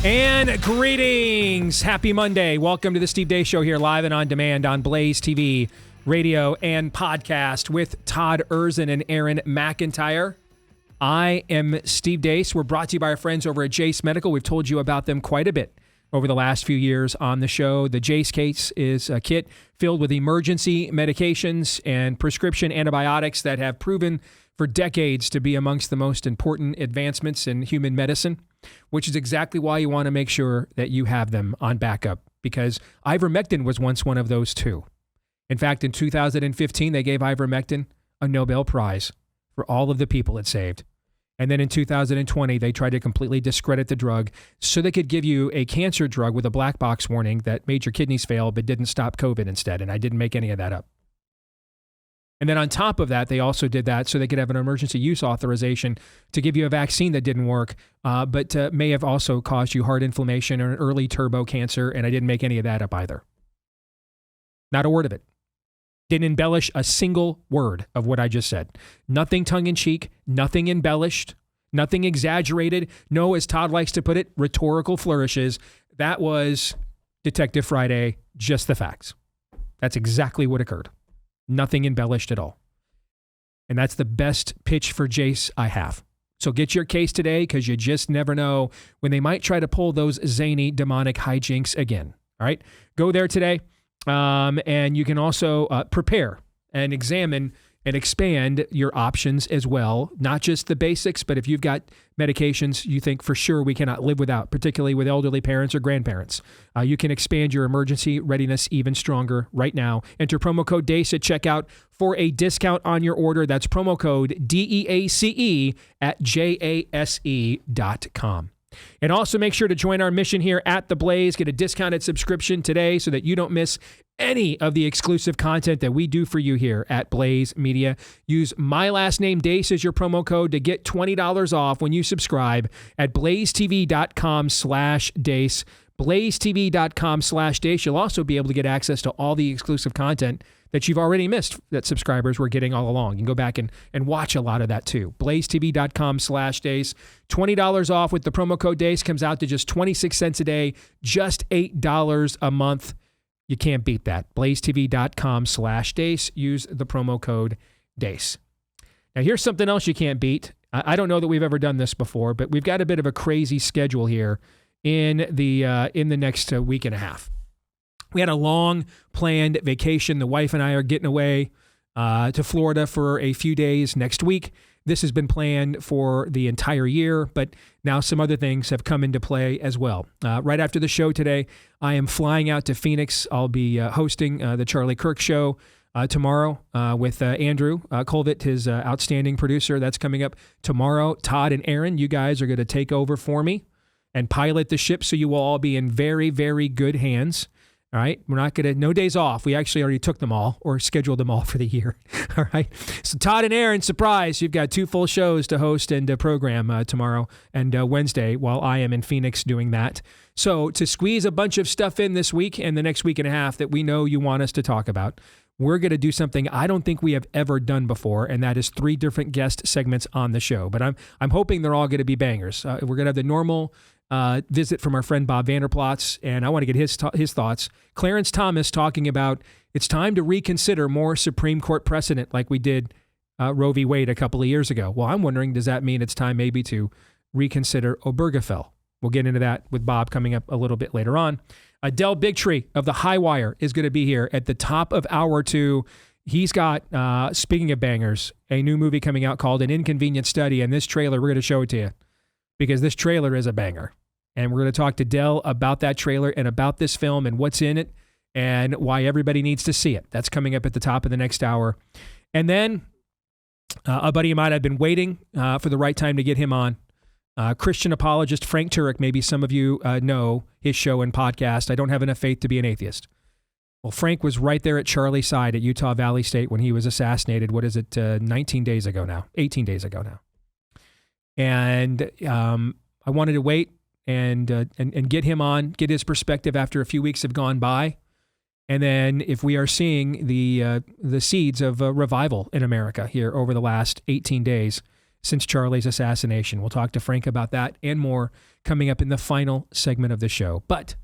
And greetings. Happy Monday. Welcome to the Steve Deace Show here live and on demand on Blaze TV, radio, and podcast with Todd Erzin and Aaron McIntyre. I am Steve Deace. We're brought to you by our friends over at Jace Medical. We've told you about them quite a bit over the last few years on the show. The Jace case is a kit filled with emergency medications and prescription antibiotics that have proven for decades to be amongst the most important advancements in human medicine, which is exactly why you want to make sure that you have them on backup, because ivermectin was once one of those too. In fact, in 2015, they gave ivermectin a Nobel Prize for all of the people it saved. And then in 2020, they tried to completely discredit the drug so they could give you a cancer drug with a black box warning that made your kidneys fail but didn't stop COVID instead. And I didn't make any of that up. And then on top of that, they also did that so they could have an emergency use authorization to give you a vaccine that didn't work, but may have also caused you heart inflammation or an early turbo cancer. And I didn't make any of that up either. Not a word of it. Didn't embellish a single word of what I just said. Nothing tongue-in-cheek, nothing embellished, nothing exaggerated. No, as Todd likes to put it, rhetorical flourishes. That was Detective Friday, just the facts. That's exactly what occurred. Nothing embellished at all. And that's the best pitch for Jace I have. So get your case today, because you just never know when they might try to pull those zany demonic hijinks again. All right, go there today. And you can also prepare and examine and expand your options as well. Not just the basics, but if you've got medications you think for sure we cannot live without, particularly with elderly parents or grandparents, you can expand your emergency readiness even stronger right now. Enter promo code DACE at checkout for a discount on your order. That's promo code DEACE at JASE.com. And also make sure to join our mission here at The Blaze. Get a discounted subscription today so that you don't miss any of the exclusive content that we do for you here at Blaze Media. Use my last name, Deace, as your promo code to get $20 off when you subscribe at blazetv.com/Deace. blazetv.com/Deace. You'll also be able to get access to all the exclusive content that you've already missed that subscribers were getting all along. You can go back and watch a lot of that too. blazetv.com/Deace. $20 off with the promo code Deace comes out to just 26 cents a day, just $8 a month. You can't beat that. blazetv.com/Deace. Use the promo code Deace. Now here's something else you can't beat. I don't know that we've ever done this before, but we've got a bit of a crazy schedule here in the next week and a half. We had a long planned vacation. The wife and I are getting away to Florida for a few days next week. This has been planned for the entire year, but now some other things have come into play as well. Right after the show today, I am flying out to Phoenix. I'll be hosting the Charlie Kirk show tomorrow with Andrew Colvett, his outstanding producer. That's coming up tomorrow. Todd and Aaron, you guys are going to take over for me and pilot the ship, so you will all be in very, very good hands. All right, we're not going to, no days off. We actually already took them all or scheduled them all for the year. All right. So Todd and Aaron, surprise, you've got 2 full shows to host and program tomorrow and Wednesday while I am in Phoenix doing that. So to squeeze a bunch of stuff in this week and the next week and a half that we know you want us to talk about, we're going to do something I don't think we have ever done before, and that is 3 different guest segments on the show. But I'm hoping they're all going to be bangers. We're going to have the normal visit from our friend Bob Vander Plaats, and I want to get his thoughts. Clarence Thomas talking about it's time to reconsider more Supreme Court precedent like we did Roe v. Wade a couple of years ago. Well, I'm wondering, does that mean it's time maybe to reconsider Obergefell? We'll get into that with Bob coming up a little bit later on. Del Bigtree of the Highwire is going to be here at the top of hour 2. He's got, speaking of bangers, a new movie coming out called An Inconvenient Study, and this trailer, we're going to show it to you because this trailer is a banger. And we're going to talk to Del about that trailer and about this film and what's in it and why everybody needs to see it. That's coming up at the top of the next hour. And then a buddy of mine, I've been waiting for the right time to get him on. Christian apologist Frank Turek, maybe some of you know his show and podcast, I Don't Have Enough Faith to Be an Atheist. Well, Frank was right there at Charlie's side at Utah Valley State when he was assassinated, 18 days ago now. And I wanted to wait and get him on, get his perspective after a few weeks have gone by. And then if we are seeing the seeds of revival in America here over the last 18 days, since Charlie's assassination. We'll talk to Frank about that and more coming up in the final segment of the show. But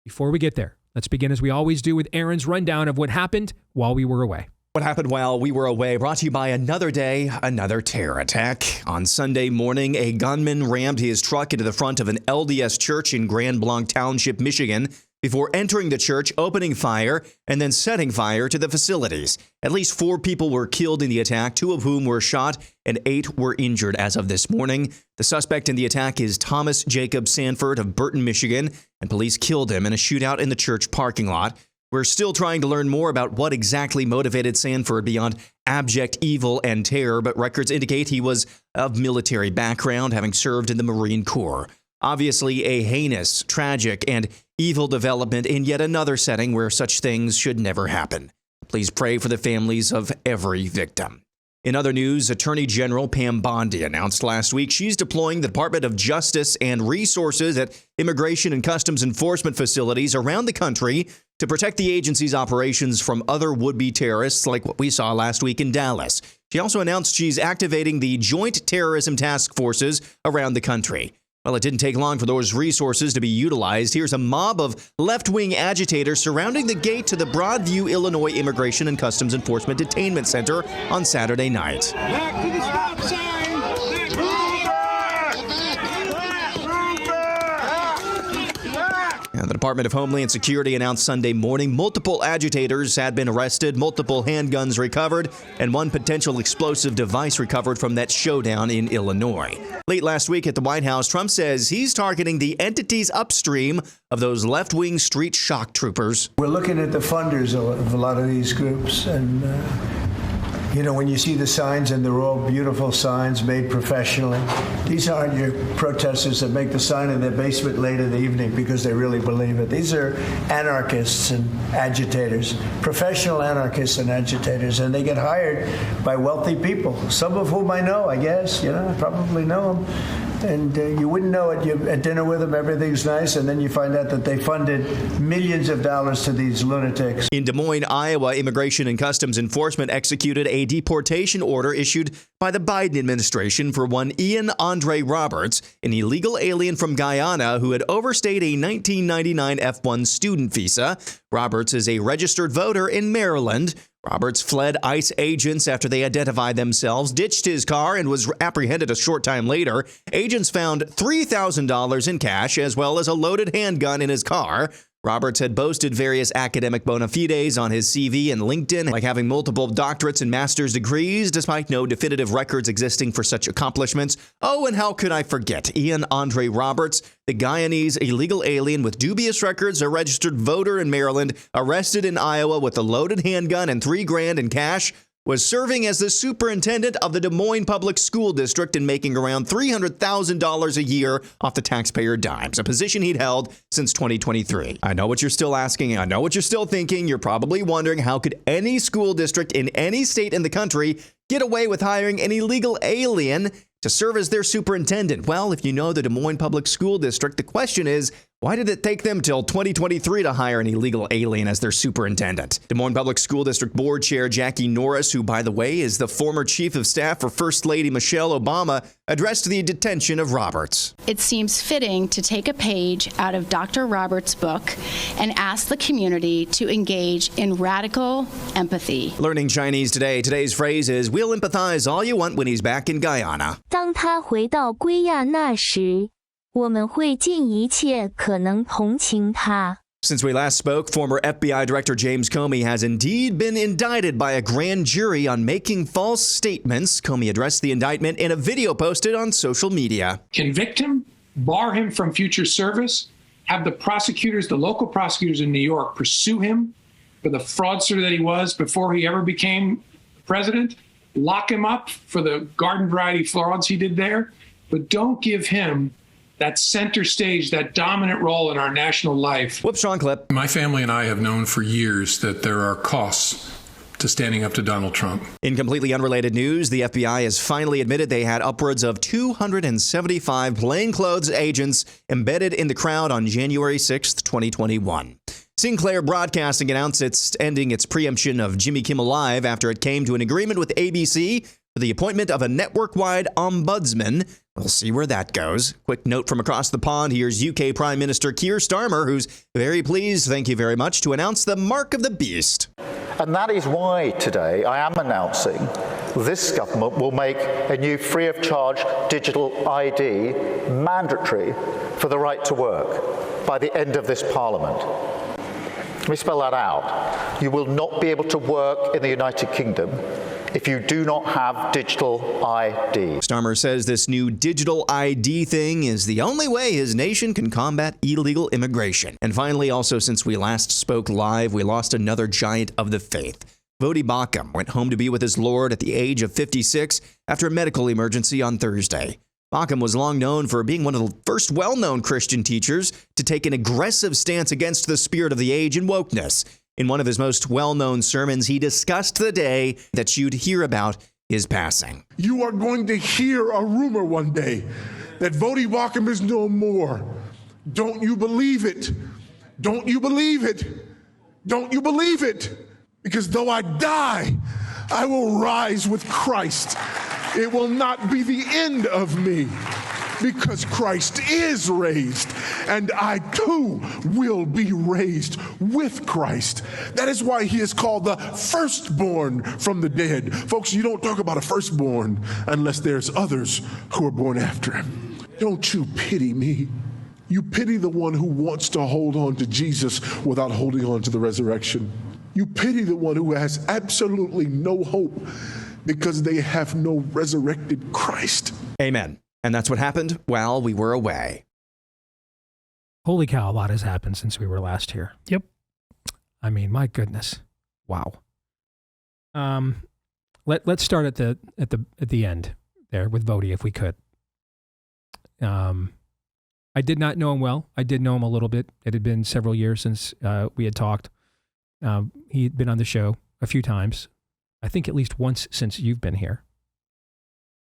before we get there, let's begin as we always do with Aaron's rundown of what happened while we were away. What happened while we were away, brought to you by another day, another terror attack. On Sunday morning, a gunman rammed his truck into the front of an LDS church in Grand Blanc Township, Michigan, before entering the church, opening fire, and then setting fire to the facilities. At least 4 people were killed in the attack, 2 of whom were shot, and 8 were injured as of this morning. The suspect in the attack is Thomas Jacob Sanford of Burton, Michigan, and police killed him in a shootout in the church parking lot. We're still trying to learn more about what exactly motivated Sanford beyond abject evil and terror, but records indicate he was of military background, having served in the Marine Corps. Obviously, a heinous, tragic, and evil development in yet another setting where such things should never happen. Please pray for the families of every victim. In other news, Attorney General Pam Bondi announced last week she's deploying the Department of Justice and resources at Immigration and Customs Enforcement facilities around the country to protect the agency's operations from other would-be terrorists like what we saw last week in Dallas. She also announced she's activating the Joint Terrorism Task Forces around the country. Well, it didn't take long for those resources to be utilized. Here's a mob of left-wing agitators surrounding the gate to the Broadview, Illinois Immigration and Customs Enforcement Detainment Center on Saturday night. Back to the stop sign! And the Department of Homeland Security announced Sunday morning multiple agitators had been arrested, multiple handguns recovered, and 1 potential explosive device recovered from that showdown in Illinois. Late last week at the White House, Trump says he's targeting the entities upstream of those left-wing street shock troopers. We're looking at the funders of a lot of these groups, and when you see the signs, and they're all beautiful signs made professionally, these aren't your protesters that make the sign in their basement late in the evening because they really believe it. These are anarchists and agitators, professional anarchists and agitators, and they get hired by wealthy people, some of whom I know, I guess. I probably know them. And you wouldn't know it. You're at dinner with them, everything's nice, and then you find out that they funded millions of dollars to these lunatics. In Des Moines, Iowa, Immigration and Customs Enforcement executed a deportation order issued by the Biden administration for one Ian Andre Roberts, an illegal alien from Guyana who had overstayed a 1999 F-1 student visa. Roberts is a registered voter in Maryland. Roberts fled ICE agents after they identified themselves, ditched his car, and was apprehended a short time later. Agents found $3,000 in cash as well as a loaded handgun in his car. Roberts had boasted various academic bona fides on his CV and LinkedIn, like having multiple doctorates and master's degrees, despite no definitive records existing for such accomplishments. Oh, and how could I forget Ian Andre Roberts, the Guyanese illegal alien with dubious records, a registered voter in Maryland, arrested in Iowa with a loaded handgun and $3,000 in cash, was serving as the superintendent of the Des Moines Public School District and making around $300,000 a year off the taxpayer dimes, a position he'd held since 2023. I know what you're still asking. I know what you're still thinking. You're probably wondering, how could any school district in any state in the country get away with hiring an illegal alien to serve as their superintendent? Well, if you know the Des Moines Public School District, the question is, why did it take them till 2023 to hire an illegal alien as their superintendent? Des Moines Public School District Board Chair Jackie Norris, who, by the way, is the former chief of staff for First Lady Michelle Obama, addressed the detention of Roberts. It seems fitting to take a page out of Dr. Roberts' book and ask the community to engage in radical empathy. Learning Chinese today. Today's phrase is, we'll empathize all you want when he's back in Guyana. 当他回到圭亚那时，我们会尽一切可能同情他。 Since we last spoke, former FBI Director James Comey has indeed been indicted by a grand jury on making false statements. Comey addressed the indictment in a video posted on social media. Convict him, bar him from future service, have the prosecutors, the local prosecutors in New York, pursue him for the fraudster that he was before he ever became president, lock him up for the garden variety frauds he did there, but don't give him that center stage, that dominant role in our national life. Whoops, wrong clip. My family and I have known for years that there are costs to standing up to Donald Trump. In completely unrelated news, the FBI has finally admitted they had upwards of 275 plainclothes agents embedded in the crowd on January 6th, 2021. Sinclair Broadcasting announced it's ending its preemption of Jimmy Kimmel Live after it came to an agreement with ABC for the appointment of a network-wide ombudsman. We'll see where that goes. Quick note from across the pond. Here's UK Prime Minister Keir Starmer, who's very pleased, thank you very much, to announce the mark of the beast. And that is why today I am announcing this government will make a new free-of-charge digital ID mandatory for the right to work by the end of this Parliament. Let me spell that out. You will not be able to work in the United Kingdom if you do not have digital ID. Starmer says this new digital ID thing is the only way his nation can combat illegal immigration. And finally, also since we last spoke live, we lost another giant of the faith. Voddie Baucham went home to be with his Lord at the age of 56 after a medical emergency on Thursday. Baucham was long known for being one of the first well-known Christian teachers to take an aggressive stance against the spirit of the age and wokeness. In one of his most well-known sermons, he discussed the day that you'd hear about his passing. You are going to hear a rumor one day that Voddie Baucham is no more. Don't you believe it? Don't you believe it? Don't you believe it? Because though I die, I will rise with Christ. It will not be the end of me, because Christ is raised, and I too will be raised with Christ. That is why he is called the firstborn from the dead. Folks, you don't talk about a firstborn unless there's others who are born after him. Don't you pity me. You pity the one who wants to hold on to Jesus without holding on to the resurrection. You pity the one who has absolutely no hope because they have no resurrected Christ. Amen. And that's what happened while we were away. Holy cow, a lot has happened since we were last here. Yep. I mean, my goodness. Wow. Let's start at the end there with Voddie, if we could. I did not know him well. I did know him a little bit. It had been several years since we had talked. He had been on the show a few times. I think at least once since you've been here.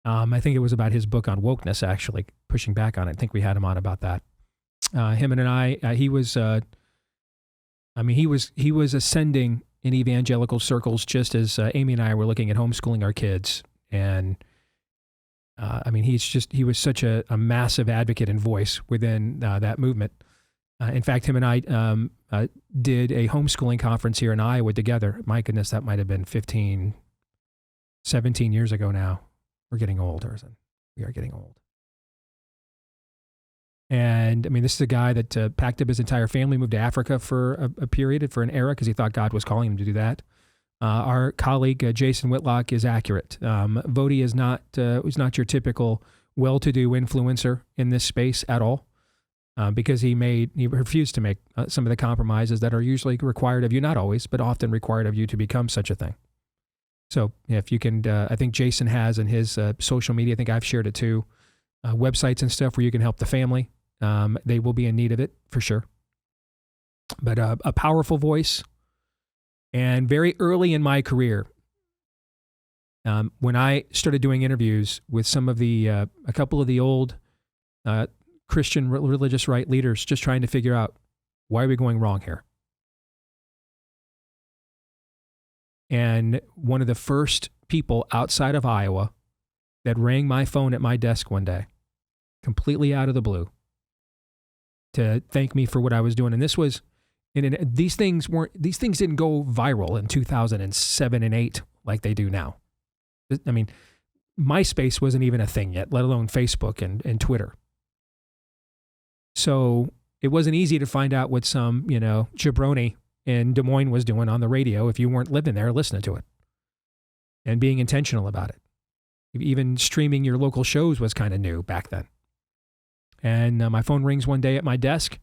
I think it was about his book on wokeness, actually, pushing back on it. I think we had him on about that. Him and I, he was ascending in evangelical circles just as Amy and I were looking at homeschooling our kids. And he was such a massive advocate and voice within that movement. In fact, him and I did a homeschooling conference here in Iowa together. My goodness, that might have been 17 years ago now. We're getting old, we are getting old. And I mean, this is a guy that packed up his entire family, moved to Africa for a period, for an era, because he thought God was calling him to do that. Our colleague, Jason Whitlock, is accurate. Voddie is not your typical well-to-do influencer in this space at all, because he refused to make some of the compromises that are usually required of you, not always, but often required of you to become such a thing. So if you can, I think Jason has in his social media, I think I've shared it too, websites and stuff where you can help the family. They will be in need of it for sure. But a powerful voice. And very early in my career, when I started doing interviews with some of a couple of the old Christian religious right leaders, just trying to figure out, why are we going wrong here? And one of the first people outside of Iowa that rang my phone at my desk one day, completely out of the blue, to thank me for what I was doing. And this was, these things didn't go viral in 2007 and 8 like they do now. I mean, MySpace wasn't even a thing yet, let alone Facebook and Twitter. So it wasn't easy to find out what some, jabroni in Des Moines was doing on the radio if you weren't living there listening to it and being intentional about it. Even streaming your local shows was kind of new back then. And my phone rings one day at my desk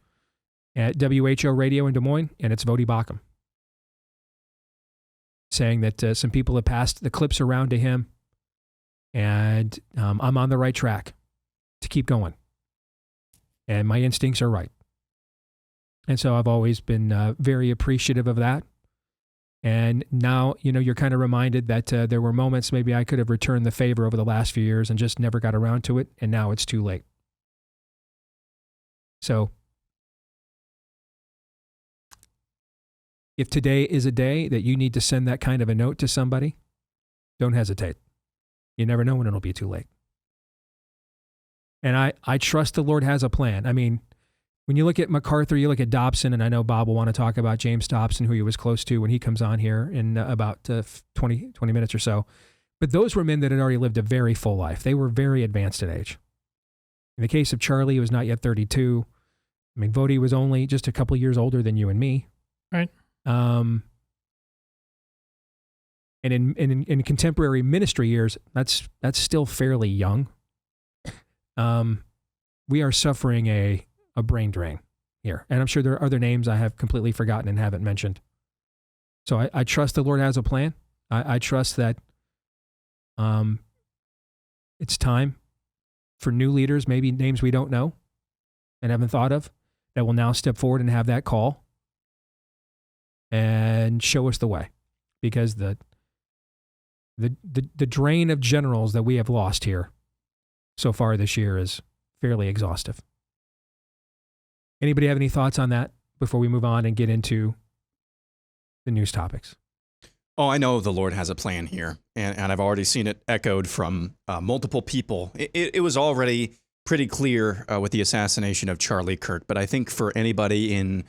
at WHO Radio in Des Moines, and it's Voddie Baucham saying that some people have passed the clips around to him, and I'm on the right track to keep going. And my instincts are right. And so I've always been very appreciative of that. And now, you're kind of reminded that there were moments maybe I could have returned the favor over the last few years and just never got around to it. And now it's too late. So if today is a day that you need to send that kind of a note to somebody, don't hesitate. You never know when it'll be too late. And I trust the Lord has a plan. I mean, when you look at MacArthur, you look at Dobson, and I know Bob will want to talk about James Dobson, who he was close to when he comes on here in about 20 minutes or so. But those were men that had already lived a very full life. They were very advanced in age. In the case of Charlie, he was not yet 32. I mean, Voddie was only just a couple years older than you and me. Right. And in contemporary ministry years, that's still fairly young. We are suffering a brain drain here. And I'm sure there are other names I have completely forgotten and haven't mentioned. So I trust the Lord has a plan. I trust that it's time for new leaders, maybe names we don't know and haven't thought of, that will now step forward and have that call and show us the way. Because the drain of generals that we have lost here so far this year is fairly exhaustive. Anybody have any thoughts on that before we move on and get into the news topics? Oh, I know the Lord has a plan here, and I've already seen it echoed from multiple people. It was already pretty clear with the assassination of Charlie Kirk, but I think for anybody in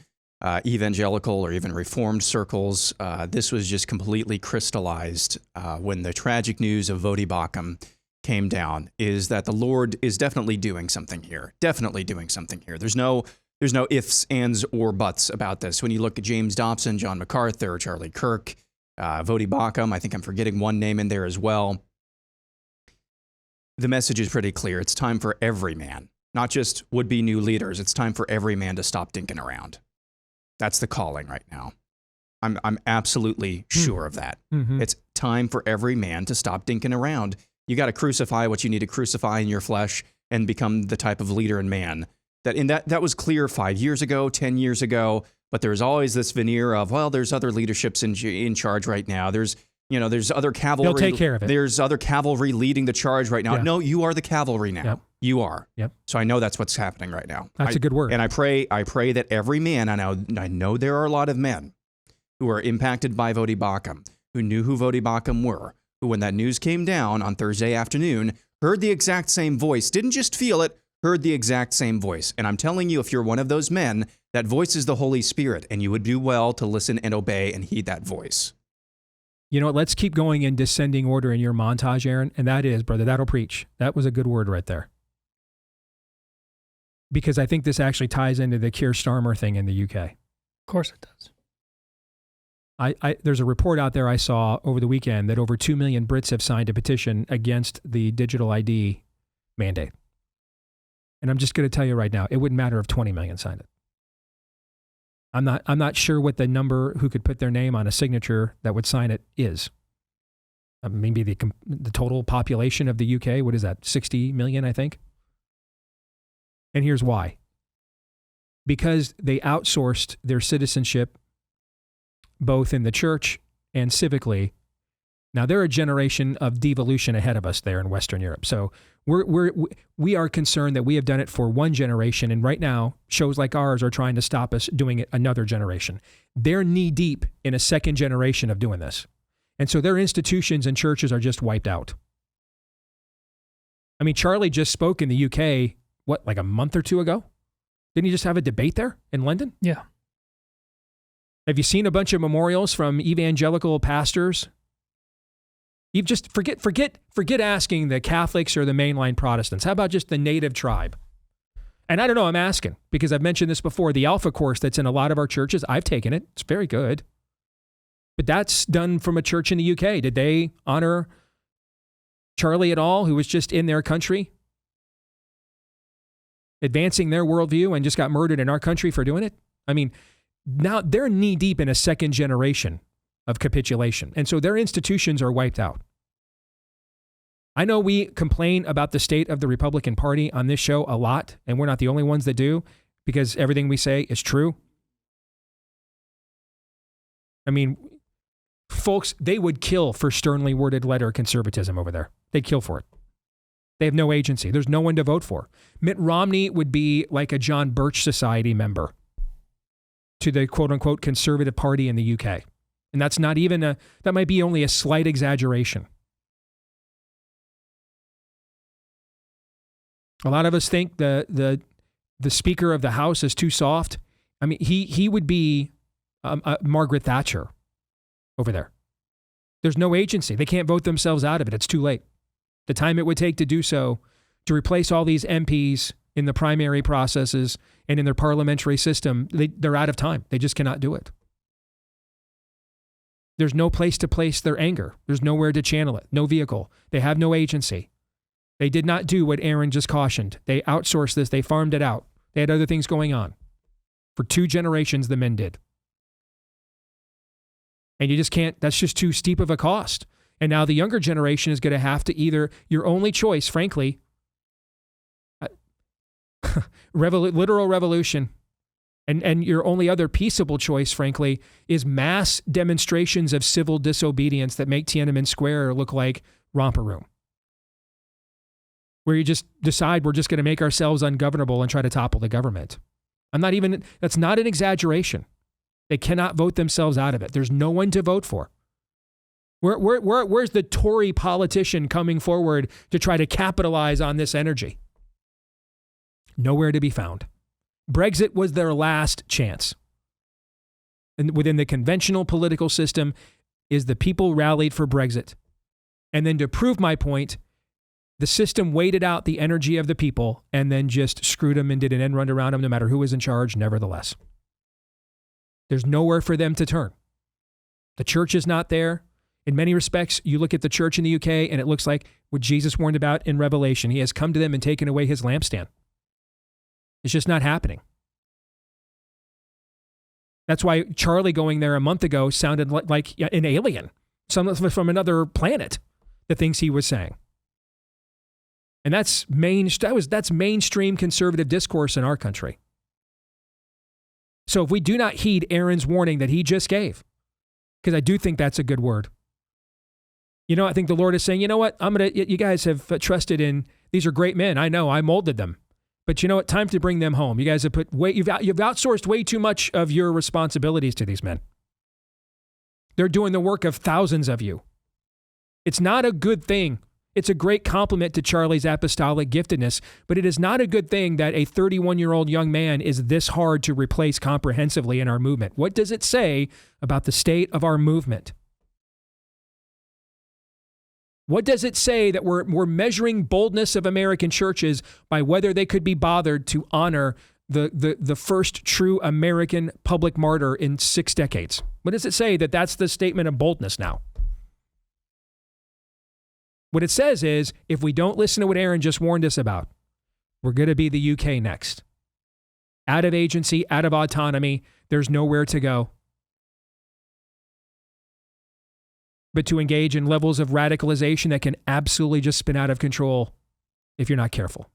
evangelical or even Reformed circles, this was just completely crystallized when the tragic news of Voddie Baucham came down, is that the Lord is definitely doing something here. Definitely doing something here. There's no ifs, ands, or buts about this. When you look at James Dobson, John MacArthur, Charlie Kirk, Voddie Baucham, I think I'm forgetting one name in there as well. The message is pretty clear. It's time for every man, not just would-be new leaders. It's time for every man to stop dinking around. That's the calling right now. I'm absolutely sure of that. Mm-hmm. It's time for every man to stop dinking around. You got to crucify what you need to crucify in your flesh and become the type of leader and man. That was clear 5 years ago, 10 years ago, but there's always this veneer of, well, there's other leaderships in charge right now. There's other cavalry. They'll take care of it. There's other cavalry leading the charge right now. Yeah. No, you are the cavalry now. Yep. You are. Yep. So I know that's what's happening right now. That's a good word. And I pray that every man, I know there are a lot of men who are impacted by Voddie Baucham, who knew who Voddie Baucham were, who when that news came down on Thursday afternoon, heard the exact same voice, didn't just feel it, heard the exact same voice. And I'm telling you, if you're one of those men, that voice is the Holy Spirit, and you would do well to listen and obey and heed that voice. You know what? Let's keep going in descending order in your montage, Aaron. And that is, brother, that'll preach. That was a good word right there. Because I think this actually ties into the Keir Starmer thing in the UK. Of course it does. There's a report out there I saw over the weekend that over 2 million Brits have signed a petition against the digital ID mandate. And I'm just going to tell you right now, it wouldn't matter if 20 million signed it. I'm not sure what the number who could put their name on a signature that would sign it is. Maybe the total population of the UK, what is that, 60 million, I think? And here's why. Because they outsourced their citizenship both in the church and civically. Now, they're a generation of devolution ahead of us there in Western Europe. So we are concerned that we have done it for one generation, and right now, shows like ours are trying to stop us doing it another generation. They're knee-deep in a second generation of doing this. And so their institutions and churches are just wiped out. I mean, Charlie just spoke in the UK, like a month or two ago? Didn't he just have a debate there in London? Yeah. Have you seen a bunch of memorials from evangelical pastors? You just forget asking the Catholics or the mainline Protestants. How about just the native tribe? And I don't know, I'm asking because I've mentioned this before. The Alpha course that's in a lot of our churches, I've taken it. It's very good. But that's done from a church in the UK. Did they honor Charlie at all, who was just in their country, advancing their worldview and just got murdered in our country for doing it? I mean, now they're knee deep in a second generation of capitulation. And so their institutions are wiped out. I know we complain about the state of the Republican Party on this show a lot, and we're not the only ones that do, because everything we say is true. I mean, folks, they would kill for sternly worded letter conservatism over there. They'd kill for it. They have no agency. There's no one to vote for. Mitt Romney would be like a John Birch Society member to the quote-unquote conservative party in the UK. And that's not even that might be only a slight exaggeration. A lot of us think the Speaker of the House is too soft. I mean, he would be Margaret Thatcher over there. There's no agency. They can't vote themselves out of it. It's too late. The time it would take to do so, to replace all these MPs in the primary processes and in their parliamentary system, they're out of time. They just cannot do it. There's no place to place their anger. There's nowhere to channel it. No vehicle. They have no agency. They did not do what Aaron just cautioned. They outsourced this. They farmed it out. They had other things going on. For 2 generations, the men did. And you just can't, that's just too steep of a cost. And now the younger generation is going to have to either, your only choice, frankly, literal revolution, and your only other peaceable choice, frankly, is mass demonstrations of civil disobedience that make Tiananmen Square look like romper room. Where you just decide we're just going to make ourselves ungovernable and try to topple the government. That's not an exaggeration. They cannot vote themselves out of it. There's no one to vote for. Where's the Tory politician coming forward to try to capitalize on this energy? Nowhere to be found. Brexit was their last chance. And within the conventional political system is the people rallied for Brexit. And then to prove my point, the system waited out the energy of the people and then just screwed them and did an end run around them no matter who was in charge, nevertheless. There's nowhere for them to turn. The church is not there. In many respects, you look at the church in the UK and it looks like what Jesus warned about in Revelation. He has come to them and taken away his lampstand. It's just not happening. That's why Charlie going there a month ago sounded like an alien, someone from another planet, the things he was saying. And that's mainstream conservative discourse in our country. So if we do not heed Aaron's warning that he just gave, because I do think that's a good word. I think the Lord is saying, you know what? You guys have trusted in, these are great men. I know, I molded them. But you know what? Time to bring them home. You guys have you've outsourced way too much of your responsibilities to these men. They're doing the work of thousands of you. It's not a good thing. It's a great compliment to Charlie's apostolic giftedness, but it is not a good thing that a 31-year-old young man is this hard to replace comprehensively in our movement. What does it say about the state of our movement? What does it say that we're measuring boldness of American churches by whether they could be bothered to honor the first true American public martyr in 6 decades? What does it say that that's the statement of boldness now? What it says is, if we don't listen to what Aaron just warned us about, we're going to be the UK next. Out of agency, out of autonomy, there's nowhere to go but to engage in levels of radicalization that can absolutely just spin out of control if you're not careful.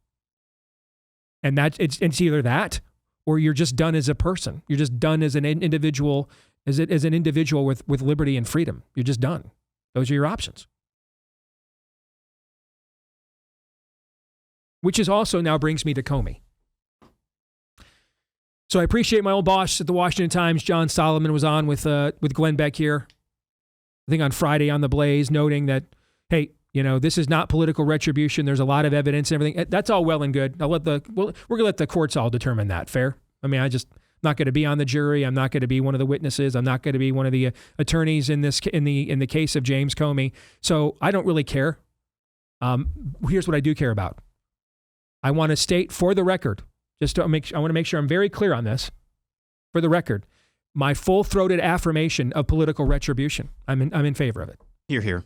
And it's either that or you're just done as a person. You're just done as an individual, as an individual with liberty and freedom. You're just done. Those are your options. Which is also now brings me to Comey. So I appreciate my old boss at the Washington Times, John Solomon, was on with Glenn Beck here, I think on Friday on The Blaze, noting that, hey, this is not political retribution. There's a lot of evidence and everything. That's all well and good. We're going to let the courts all determine that. Fair? I mean, I'm not going to be on the jury. I'm not going to be one of the witnesses. I'm not going to be one of the attorneys in the case of James Comey. So I don't really care. Here's what I do care about. I want to state for the record, I want to make sure I'm very clear on this. For the record, my full-throated affirmation of political retribution. I'm in favor of it. Hear, hear.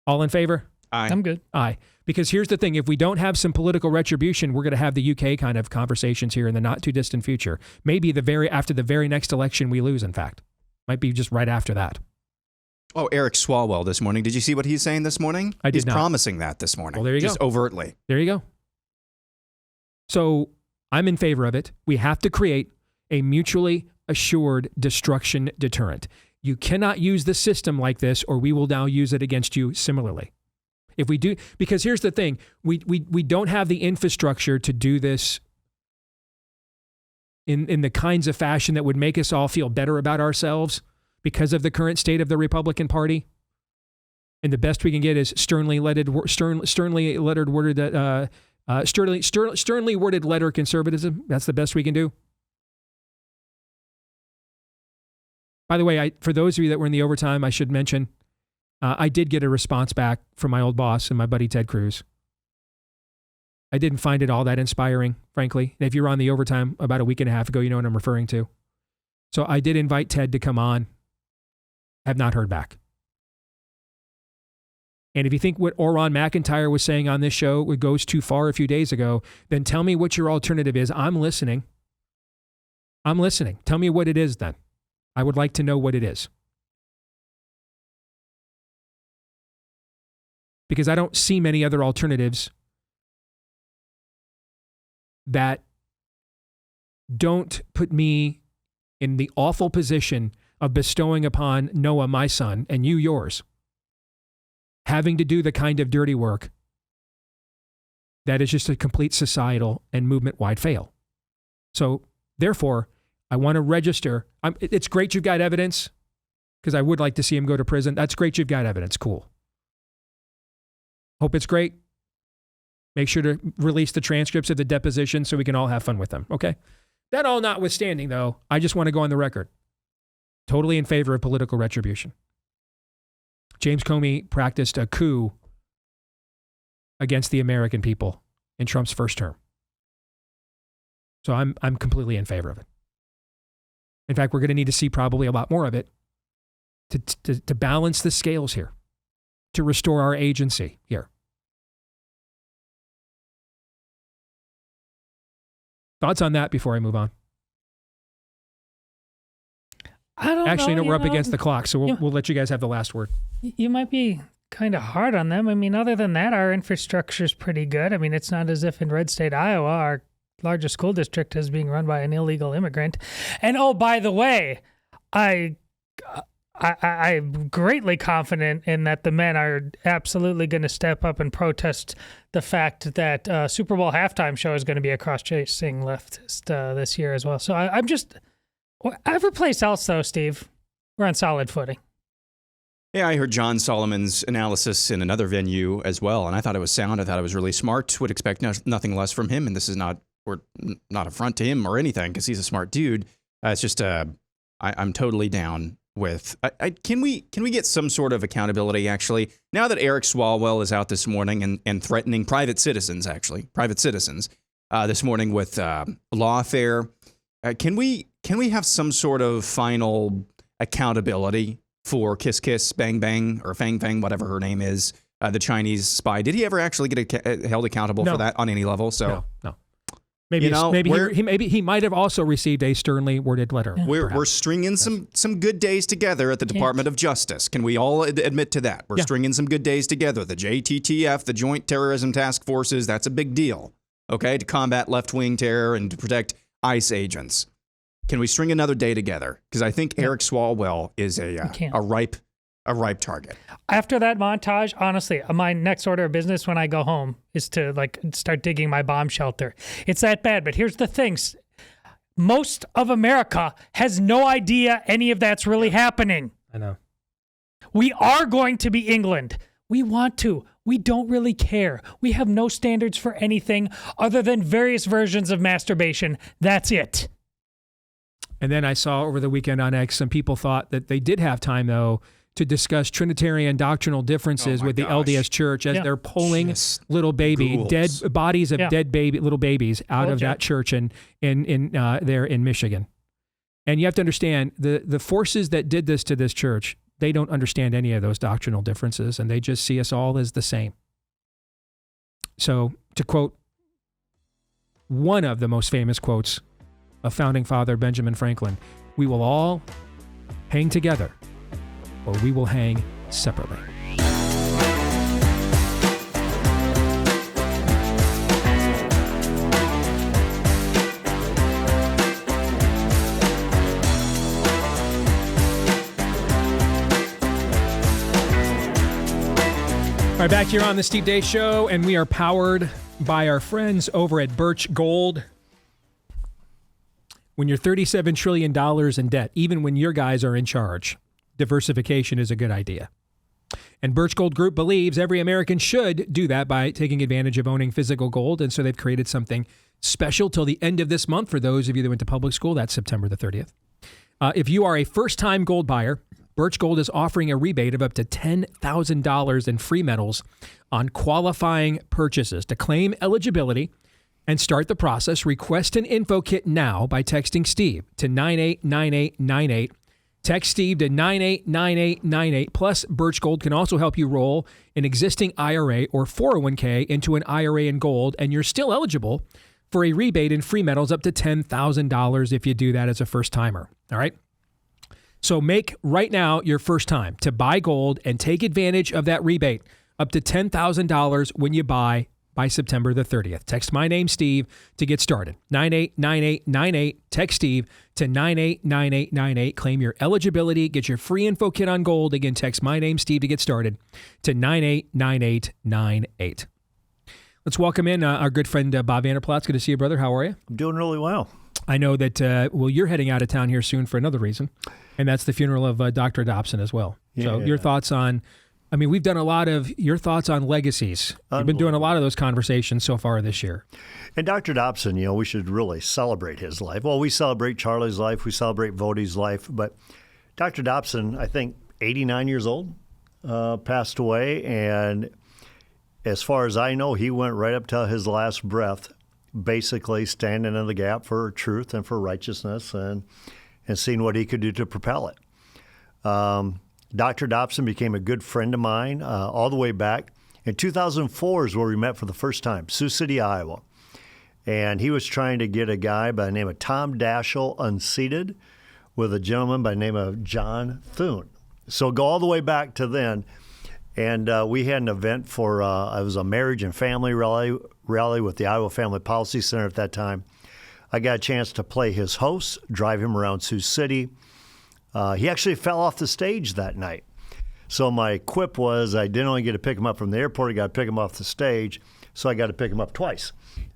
All in favor? Aye. I'm good. Aye. Because here's the thing. If we don't have some political retribution, we're going to have the UK kind of conversations here in the not too distant future. Maybe after the very next election we lose, in fact. Might be just right after that. Oh, Eric Swalwell this morning. Did you see what he's saying this morning? I did not. He's promising that this morning. Well, there you go. Just overtly. There you go. So I'm in favor of it. We have to create a mutually assured destruction deterrent. You cannot use the system like this, or we will now use it against you similarly. If we do, because here's the thing, we don't have the infrastructure to do this in the kinds of fashion that would make us all feel better about ourselves because of the current state of the Republican Party. And the best we can get is sternly lettered worded Sternly worded letter conservatism. That's the best we can do. By the way, for those of you that were in the overtime, I should mention, I did get a response back from my old boss and my buddy Ted Cruz. I didn't find it all that inspiring, frankly. And if you were on the overtime about a week and a half ago, you know what I'm referring to. So I did invite Ted to come on. Have not heard back. And if you think what Oron McIntyre was saying on this show goes too far a few days ago, then tell me what your alternative is. I'm listening. I'm listening. Tell me what it is then. I would like to know what it is. Because I don't see many other alternatives that don't put me in the awful position of bestowing upon Noah, my son, and you, yours, having to do the kind of dirty work that is just a complete societal and movement-wide fail. So, therefore, I want to register. It's great you've got evidence, because I would like to see him go to prison. That's great you've got evidence. Cool. Hope it's great. Make sure to release the transcripts of the deposition so we can all have fun with them, okay? That all notwithstanding, though, I just want to go on the record. Totally in favor of political retribution. James Comey practiced a coup against the American people in Trump's first term. So I'm completely in favor of it. In fact, we're going to need to see probably a lot more of it to balance the scales here, to restore our agency here. Thoughts on that before I move on? I don't Actually, know. No, we're up against the clock, so we'll let you guys have the last word. You might be kind of hard on them. I mean, other than that, our infrastructure is pretty good. I mean, it's not as if in red state Iowa, our largest school district is being run by an illegal immigrant. And oh, by the way, I'm greatly confident in that the men are absolutely going to step up and protest the fact that Super Bowl halftime show is going to be a cross-chasing leftist this year as well. So I'm just, every place else though, Steve, we're on solid footing. Yeah, I heard John Solomon's analysis in another venue as well, and I thought it was sound. I thought it was really smart. Would expect nothing less from him, and this is not an affront to him or anything, because he's a smart dude. It's just I'm totally down with. Can we get some sort of accountability, actually? Now that Eric Swalwell is out this morning and threatening private citizens this morning with lawfare, can we have some sort of final accountability for Kiss Kiss Bang Bang or Fang Fang, whatever her name is, the Chinese spy? Did he ever actually get held accountable for that on any level? So no. Maybe he might have also received a sternly worded letter. Yeah. We're stringing some good days together at the Department of Justice. Can we all admit to that? We're stringing some good days together. The JTTF, the Joint Terrorism Task Forces, that's a big deal. Okay, to combat left-wing terror and to protect ICE agents. Can we string another day together? Because I think Eric Swalwell is a ripe target. After that montage, honestly, my next order of business when I go home is to start digging my bomb shelter. It's that bad. But here's the thing. Most of America has no idea any of that's really happening. I know. We are going to be England. We want to. We don't really care. We have no standards for anything other than various versions of masturbation. That's it. And then I saw over the weekend on X, some people thought that they did have time, though, to discuss Trinitarian doctrinal differences with the LDS Church as they're pulling little dead bodies of little babies out of that church in there in Michigan. And you have to understand, the forces that did this to this church, they don't understand any of those doctrinal differences, and they just see us all as the same. So, to quote one of the most famous quotes of founding father Benjamin Franklin, we will all hang together, or we will hang separately. All right, back here on the Steve Deace Show, and we are powered by our friends over at BIRCH Gold. When you're $37 trillion in debt, even when your guys are in charge, diversification is a good idea. And Birch Gold Group believes every American should do that by taking advantage of owning physical gold. And so they've created something special till the end of this month for those of you that went to public school. That's September the 30th. If you are a first-time gold buyer, Birch Gold is offering a rebate of up to $10,000 in free metals on qualifying purchases. To claim eligibility and start the process, request an info kit now by texting Steve to 989898. Text Steve to 989898. Plus, Birch Gold can also help you roll an existing IRA or 401k into an IRA in gold, and you're still eligible for a rebate in free metals up to $10,000 if you do that as a first-timer. All right? So make right now your first time to buy gold and take advantage of that rebate up to $10,000 when you buy by September the 30th. Text my name, Steve, to get started. 989898. Text Steve to 989898. Claim your eligibility. Get your free info kit on gold. Again, text my name, Steve, to get started to 989898. Let's welcome in our good friend, Bob Vander Plaats. Good to see you, brother. How are you? I'm doing really well. I know that, you're heading out of town here soon for another reason, and that's the funeral of Dr. Dobson as well. Yeah. So your thoughts on, we've done a lot of your thoughts on legacies. You've been doing a lot of those conversations so far this year. And Dr. Dobson, we should really celebrate his life. Well, we celebrate Charlie's life. We celebrate Voddie's life. But Dr. Dobson, I think 89 years old, passed away. And as far as I know, he went right up to his last breath, basically standing in the gap for truth and for righteousness and seeing what he could do to propel it. Dr. Dobson became a good friend of mine all the way back. In 2004 is where we met for the first time, Sioux City, Iowa. And he was trying to get a guy by the name of Tom Daschle unseated with a gentleman by the name of John Thune. So go all the way back to then. And we had an event for, it was a marriage and family rally with the Iowa Family Policy Center at that time. I got a chance to play his host, drive him around Sioux City. He actually fell off the stage that night. So my quip was I didn't only get to pick him up from the airport, I got to pick him off the stage, so I got to pick him up twice.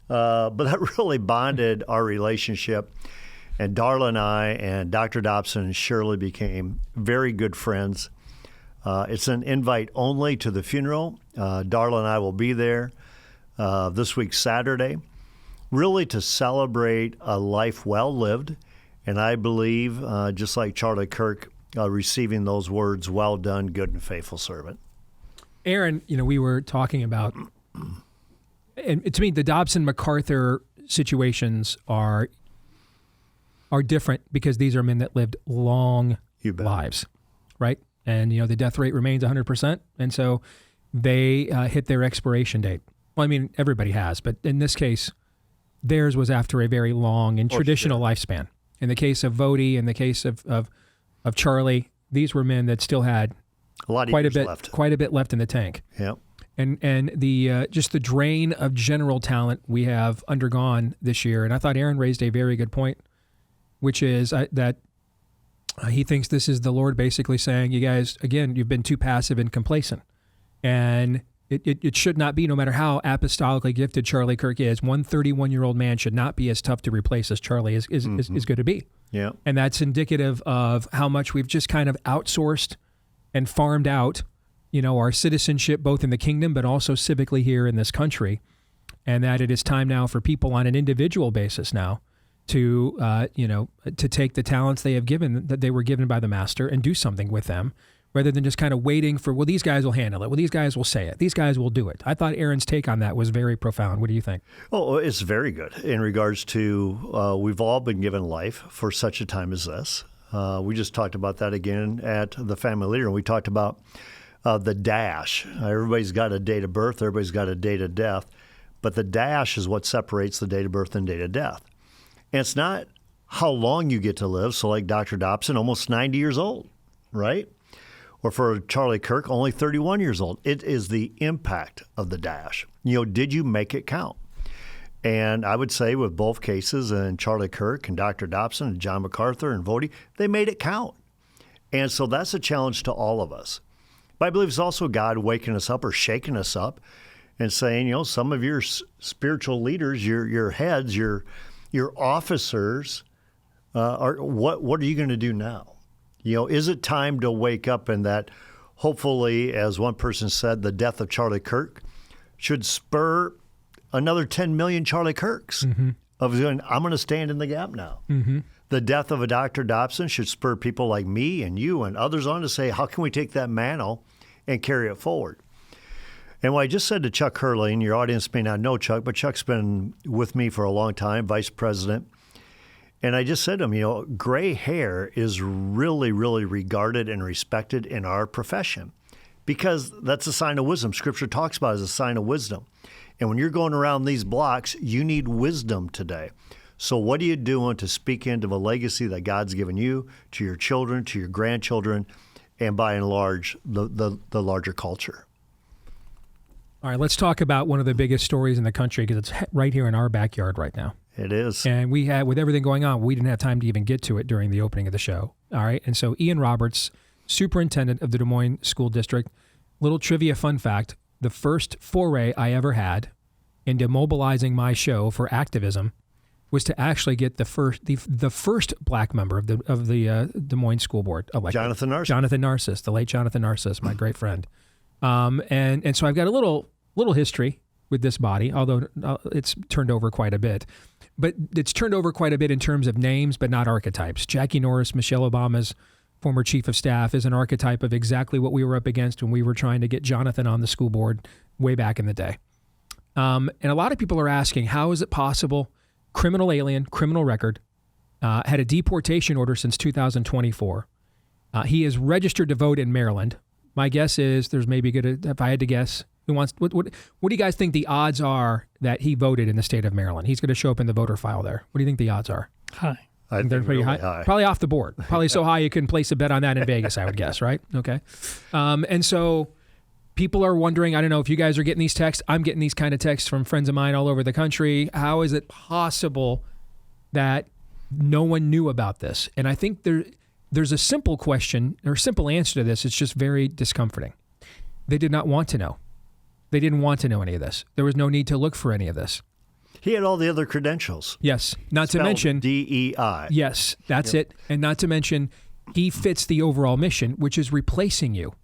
But that really bonded our relationship. And Darla and I and Dr. Dobson and Shirley became very good friends. It's an invite only to the funeral. Darla and I will be there this week, Saturday, really to celebrate a life well lived. And I believe, just like Charlie Kirk, receiving those words, well done, good and faithful servant. Aaron, we were talking about, and to me, the Dobson-MacArthur situations are different because these are men that lived long lives, right? And, the death rate remains 100%. And so they hit their expiration date. Well, everybody has, but in this case, theirs was after a very long and traditional lifespan. In the case of Voddie, in the case of Charlie, these were men that still had quite a bit left in the tank. Yeah. And the just the drain of general talent we have undergone this year. And I thought Aaron raised a very good point, which is that he thinks this is the Lord basically saying, you guys, again, you've been too passive and complacent. And it should not be, no matter how apostolically gifted Charlie Kirk is, one 31-year-old man should not be as tough to replace as Charlie is going to be. Yeah. And that's indicative of how much we've just kind of outsourced and farmed out, our citizenship, both in the kingdom, but also civically here in this country. And that it is time now for people on an individual basis now to, to take the talents they have given, that they were given by the master, and do something with them, rather than just kind of waiting for, well, these guys will handle it. Well, these guys will say it. These guys will do it. I thought Aaron's take on that was very profound. What do you think? Oh, it's very good in regards to we've all been given life for such a time as this. We just talked about that again at the Family Leader, and we talked about the dash. Everybody's got a date of birth. Everybody's got a date of death. But the dash is what separates the date of birth and date of death. And it's not how long you get to live. So like Dr. Dobson, almost 90 years old, right? Or for Charlie Kirk, only 31 years old. It is the impact of the dash. Did you make it count? And I would say with both cases, and Charlie Kirk and Dr. Dobson and John MacArthur and Voddie, they made it count. And so that's a challenge to all of us. But I believe it's also God waking us up or shaking us up and saying, some of your spiritual leaders, your heads, your officers, what are you going to do now? Is it time to wake up in that hopefully, as one person said, the death of Charlie Kirk should spur another 10 million Charlie Kirks of going, I'm going to stand in the gap now. The death of a Dr. Dobson should spur people like me and you and others on to say, how can we take that mantle and carry it forward? And what I just said to Chuck Hurley, and your audience may not know Chuck, but Chuck's been with me for a long time, vice president. And I just said to him, gray hair is really, really regarded and respected in our profession because that's a sign of wisdom. Scripture talks about it as a sign of wisdom. And when you're going around these blocks, you need wisdom today. So what are you doing to speak into the legacy that God's given you, to your children, to your grandchildren, and by and large, the larger culture? All right, let's talk about one of the biggest stories in the country because it's right here in our backyard right now. It is. And we had, with everything going on, we didn't have time to even get to it during the opening of the show. All right. And so Ian Roberts, superintendent of the Des Moines School District, little trivia fun fact, the first foray I ever had into mobilizing my show for activism was to actually get the first black member of the Des Moines School Board elected. Jonathan Narcisse, the late Jonathan Narcisse, my great friend. And so I've got a little history with this body, although it's turned over quite a bit. But it's turned over quite a bit in terms of names, but not archetypes. Jackie Norris, Michelle Obama's former chief of staff, is an archetype of exactly what we were up against when we were trying to get Jonathan on the school board way back in the day. And a lot of people are asking, how is it possible? Criminal alien, criminal record, had a deportation order since 2024. He is registered to vote in Maryland. My guess is there's maybe if I had to guess, what do you guys think the odds are that he voted in the state of Maryland? He's going to show up in the voter file there. What do you think the odds are? High. I think they're pretty high. Probably off the board. Probably so high you couldn't place a bet on that in Vegas, I would guess, right? Okay. And so people are wondering, I don't know if you guys are getting these texts. I'm getting these kind of texts from friends of mine all over the country. How is it possible that no one knew about this? And I think there's a simple question or simple answer to this. It's just very discomforting. They did not want to know. They didn't want to know any of this. There was no need to look for any of this. He had all the other credentials. Yes. Not Spelled to mention DEI. Yes, that's it. And not to mention, he fits the overall mission, which is replacing you.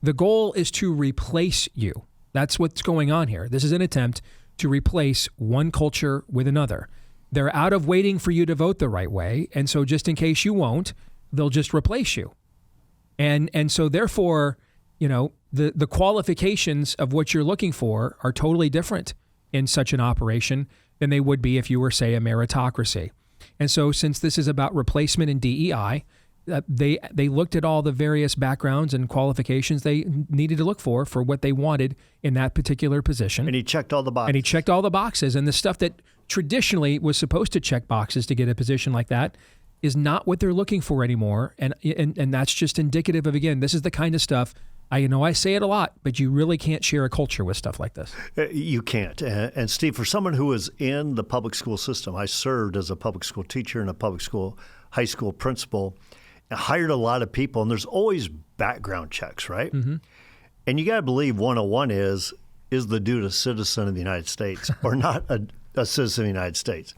The goal is to replace you. That's what's going on here. This is an attempt to replace one culture with another. They're out of waiting for you to vote the right way. And so just in case you won't, they'll just replace you. And so therefore, the qualifications of what you're looking for are totally different in such an operation than they would be if you were, say, a meritocracy. And so since this is about replacement in DEI, they looked at all the various backgrounds and qualifications they needed to look for what they wanted in that particular position. And he checked all the boxes. And the stuff that traditionally was supposed to check boxes to get a position like that is not what they're looking for anymore. And that's just indicative of, again, this is the kind of stuff, I say it a lot, but you really can't share a culture with stuff like this. You can't. And Steve, for someone who is in the public school system, I served as a public school teacher and a public school, high school principal, and hired a lot of people, and there's always background checks, right? Mm-hmm. And you got to believe 101 is the dude a citizen of the United States or not a citizen of the United States?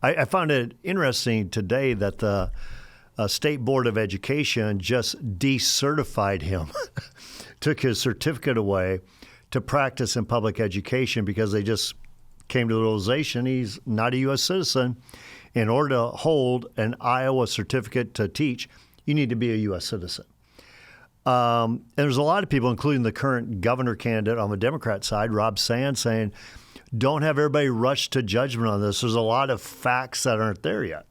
I found it interesting today that the State Board of Education just decertified him, took his certificate away to practice in public education because they just came to the realization he's not a U.S. citizen. In order to hold an Iowa certificate to teach, you need to be a U.S. citizen. And there's a lot of people, including the current governor candidate on the Democrat side, Rob Sand, saying, don't have everybody rush to judgment on this. There's a lot of facts that aren't there yet.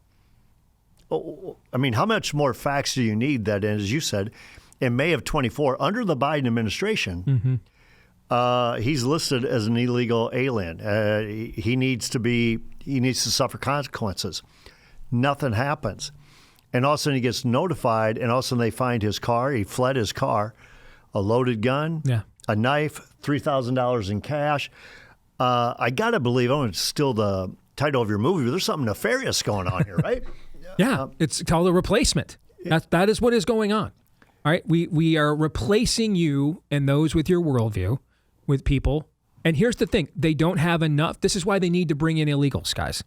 I mean, how much more facts do you need that, as you said, in May of 24, under the Biden administration, he's listed as an illegal alien. He needs to suffer consequences. Nothing happens. And all of a sudden he gets notified, and all of a sudden they find his car. He fled his car, a loaded gun, a knife, $3,000 in cash. I got to believe, I'm going to steal the title of your movie, but there's something nefarious going on here, right? Yeah, it's called a replacement. That is what is going on. All right, we are replacing you and those with your worldview with people. And here's the thing, they don't have enough. This is why they need to bring in illegals, guys.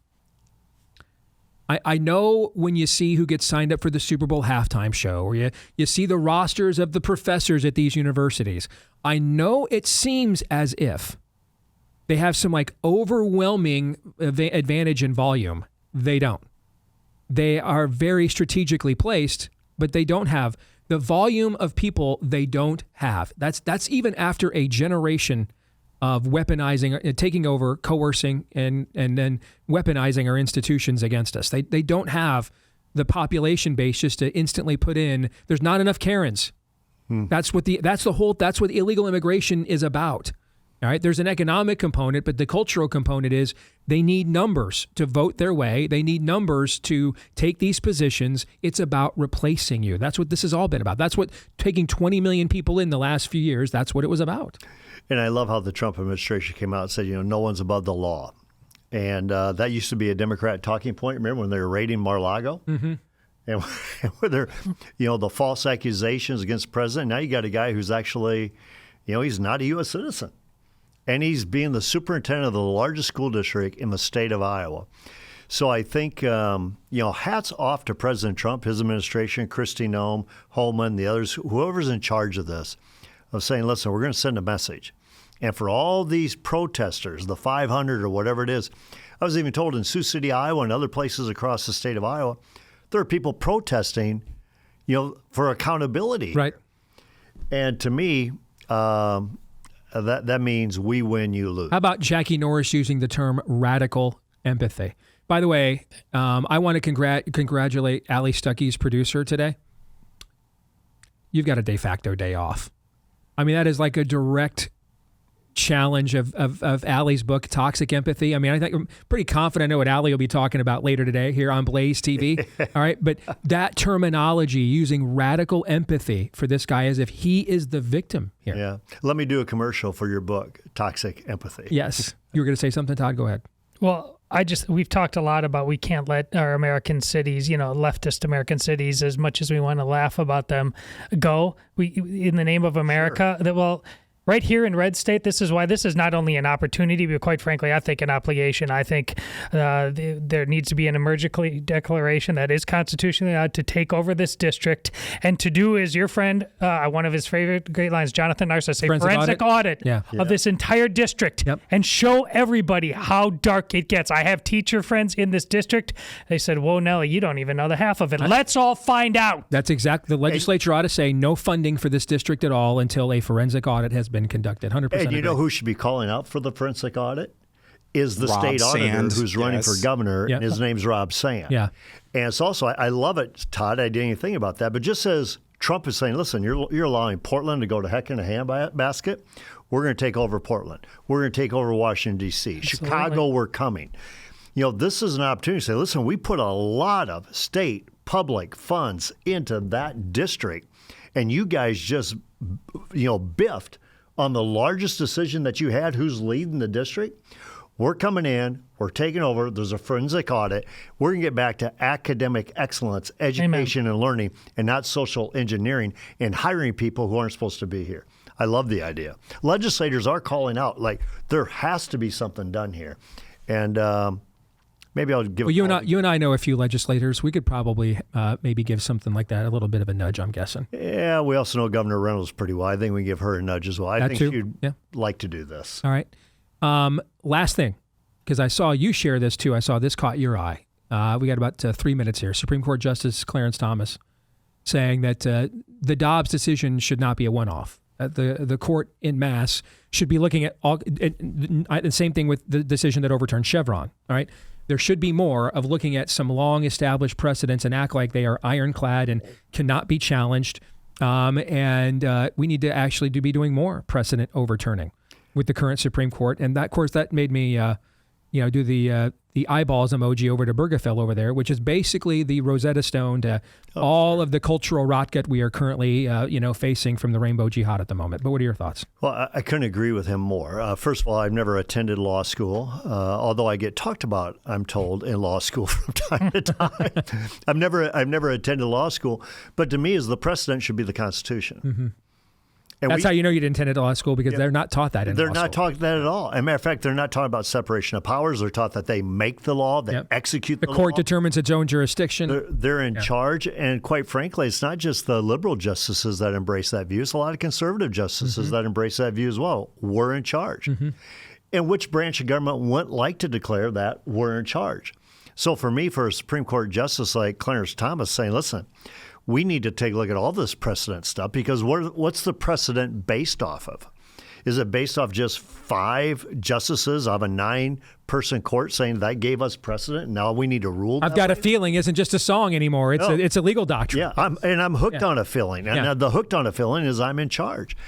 I know when you see who gets signed up for the Super Bowl halftime show, or you see the rosters of the professors at these universities, I know it seems as if they have some like overwhelming advantage in volume. They don't. They are very strategically placed, but they don't have the volume of people they don't have. That's even after a generation of weaponizing, taking over, coercing, and then weaponizing our institutions against us. They don't have the population base just to instantly put in. There's not enough Karens. That's what illegal immigration is about. All right. There's an economic component, but the cultural component is they need numbers to vote their way. They need numbers to take these positions. It's about replacing you. That's what this has all been about. That's what taking 20 million people in the last few years, that's what it was about. And I love how the Trump administration came out and said, no one's above the law. And that used to be a Democrat talking point. Remember when they were raiding Mar-a-Lago? Mm-hmm. And where they're, the false accusations against the president. Now you got a guy who's actually, he's not a U.S. citizen. And he's being the superintendent of the largest school district in the state of Iowa. So I think, hats off to President Trump, his administration, Kristi Noem, Holman, the others, whoever's in charge of this, of saying, listen, we're going to send a message. And for all these protesters, the 500 or whatever it is, I was even told in Sioux City, Iowa, and other places across the state of Iowa, there are people protesting, for accountability. Right. And to me, that means we win, you lose. How about Jackie Norris using the term radical empathy? By the way, I want to congratulate Ali Stuckey's producer today. You've got a de facto day off. I mean, that is like a direct challenge of Ali's book, Toxic Empathy. I mean, I'm pretty confident I know what Ali will be talking about later today here on Blaze TV. All right. But that terminology, using radical empathy for this guy as if he is the victim here. Yeah. Let me do a commercial for your book, Toxic Empathy. Yes. You were going to say something, Todd? Go ahead. Well, we've talked a lot about we can't let our American cities, leftist American cities, as much as we want to laugh about them, go. In the name of America, sure. Right here in Red State, this is why this is not only an opportunity, but quite frankly, I think an obligation. I think there needs to be an emergency declaration that is constitutionally allowed to take over this district and to do, as your friend, one of his favorite great lines, Jonathan Narsa, say forensic audit of this entire district and show everybody how dark it gets. I have teacher friends in this district. They said, whoa, Nelly, you don't even know the half of it. Let's all find out. That's exactly. The legislature ought to say no funding for this district at all until a forensic audit has been conducted. 100%. And you know who should be calling out for the forensic audit? Is the state auditor who's running for governor, and his name's Rob Sand. Yeah. And it's also, I love it, Todd, I didn't even think about that, but just as Trump is saying, listen, you're allowing Portland to go to heck in a handbasket, we're going to take over Portland. We're going to take over Washington, D.C. Chicago, we're coming. This is an opportunity to say, listen, we put a lot of state public funds into that district, and you guys just, biffed on the largest decision that you had, who's leading the district. We're coming in, we're taking over, there's a forensic audit. We're going to get back to academic excellence, education and learning, and not social engineering and hiring people who aren't supposed to be here. I love the idea. Legislators are calling out, there has to be something done here. And maybe I'll give you and I know a few legislators. We could probably maybe give something like that a little bit of a nudge, I'm guessing. Yeah, we also know Governor Reynolds pretty well. I think we give her a nudge as well. I think she'd like to do this. All right. Last thing, because I saw you share this too. I saw this caught your eye. We got about 3 minutes here. Supreme Court Justice Clarence Thomas saying that the Dobbs decision should not be a one-off. The court in mass should be looking at the same thing with the decision that overturned Chevron. All right. There should be more of looking at some long-established precedents and act like they are ironclad and cannot be challenged. And we need to actually be doing more precedent overturning with the current Supreme Court. And that, of course, that made me, do the eyeballs emoji over to Bergefell over there, which is basically the Rosetta Stone to all of the cultural rotgut we are currently, facing from the Rainbow Jihad at the moment. But what are your thoughts? Well, I couldn't agree with him more. First of all, I've never attended law school, although I get talked about, I'm told, in law school from time to time. I've never attended law school, but to me, as the precedent should be the Constitution. Mm-hmm. And That's how you know you didn't attend a law school, because they're not taught that in They're law not school. taught that at all. As a matter of fact, they're not taught about separation of powers. They're taught that they make the law, they execute the law. The court determines its own jurisdiction. They're in charge. And quite frankly, it's not just the liberal justices that embrace that view. It's a lot of conservative justices that embrace that view as well. We're in charge. And which branch of government wouldn't like to declare that we're in charge? So for me, for a Supreme Court justice like Clarence Thomas saying, listen, we need to take a look at all this precedent stuff, because what's the precedent based off of? Is it based off just 5 justices of a 9-person court saying that gave us precedent? Now we need to rule. I've got a feeling isn't just a song anymore. It's a legal doctrine. Yeah, I'm hooked on a feeling. And the hooked on a feeling is I'm in charge.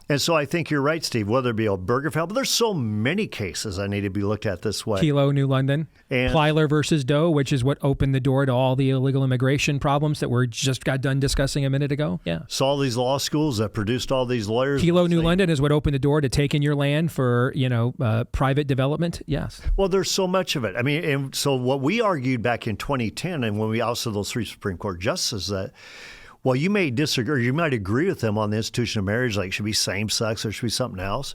And so I think you're right, Steve, whether it be Obergefell, but there's so many cases that need to be looked at this way. Kelo, New London, and Plyler versus Doe, which is what opened the door to all the illegal immigration problems that we just got done discussing a minute ago. Yeah. So all these law schools that produced all these lawyers. Kelo, New London is what opened the door to taking your land for, private development. Yes. Well, there's so much of it. I mean, and so what we argued back in 2010, and when we ousted those 3 Supreme Court justices, that well, you may disagree, you might agree with them on the institution of marriage, like it should be same-sex or should be something else.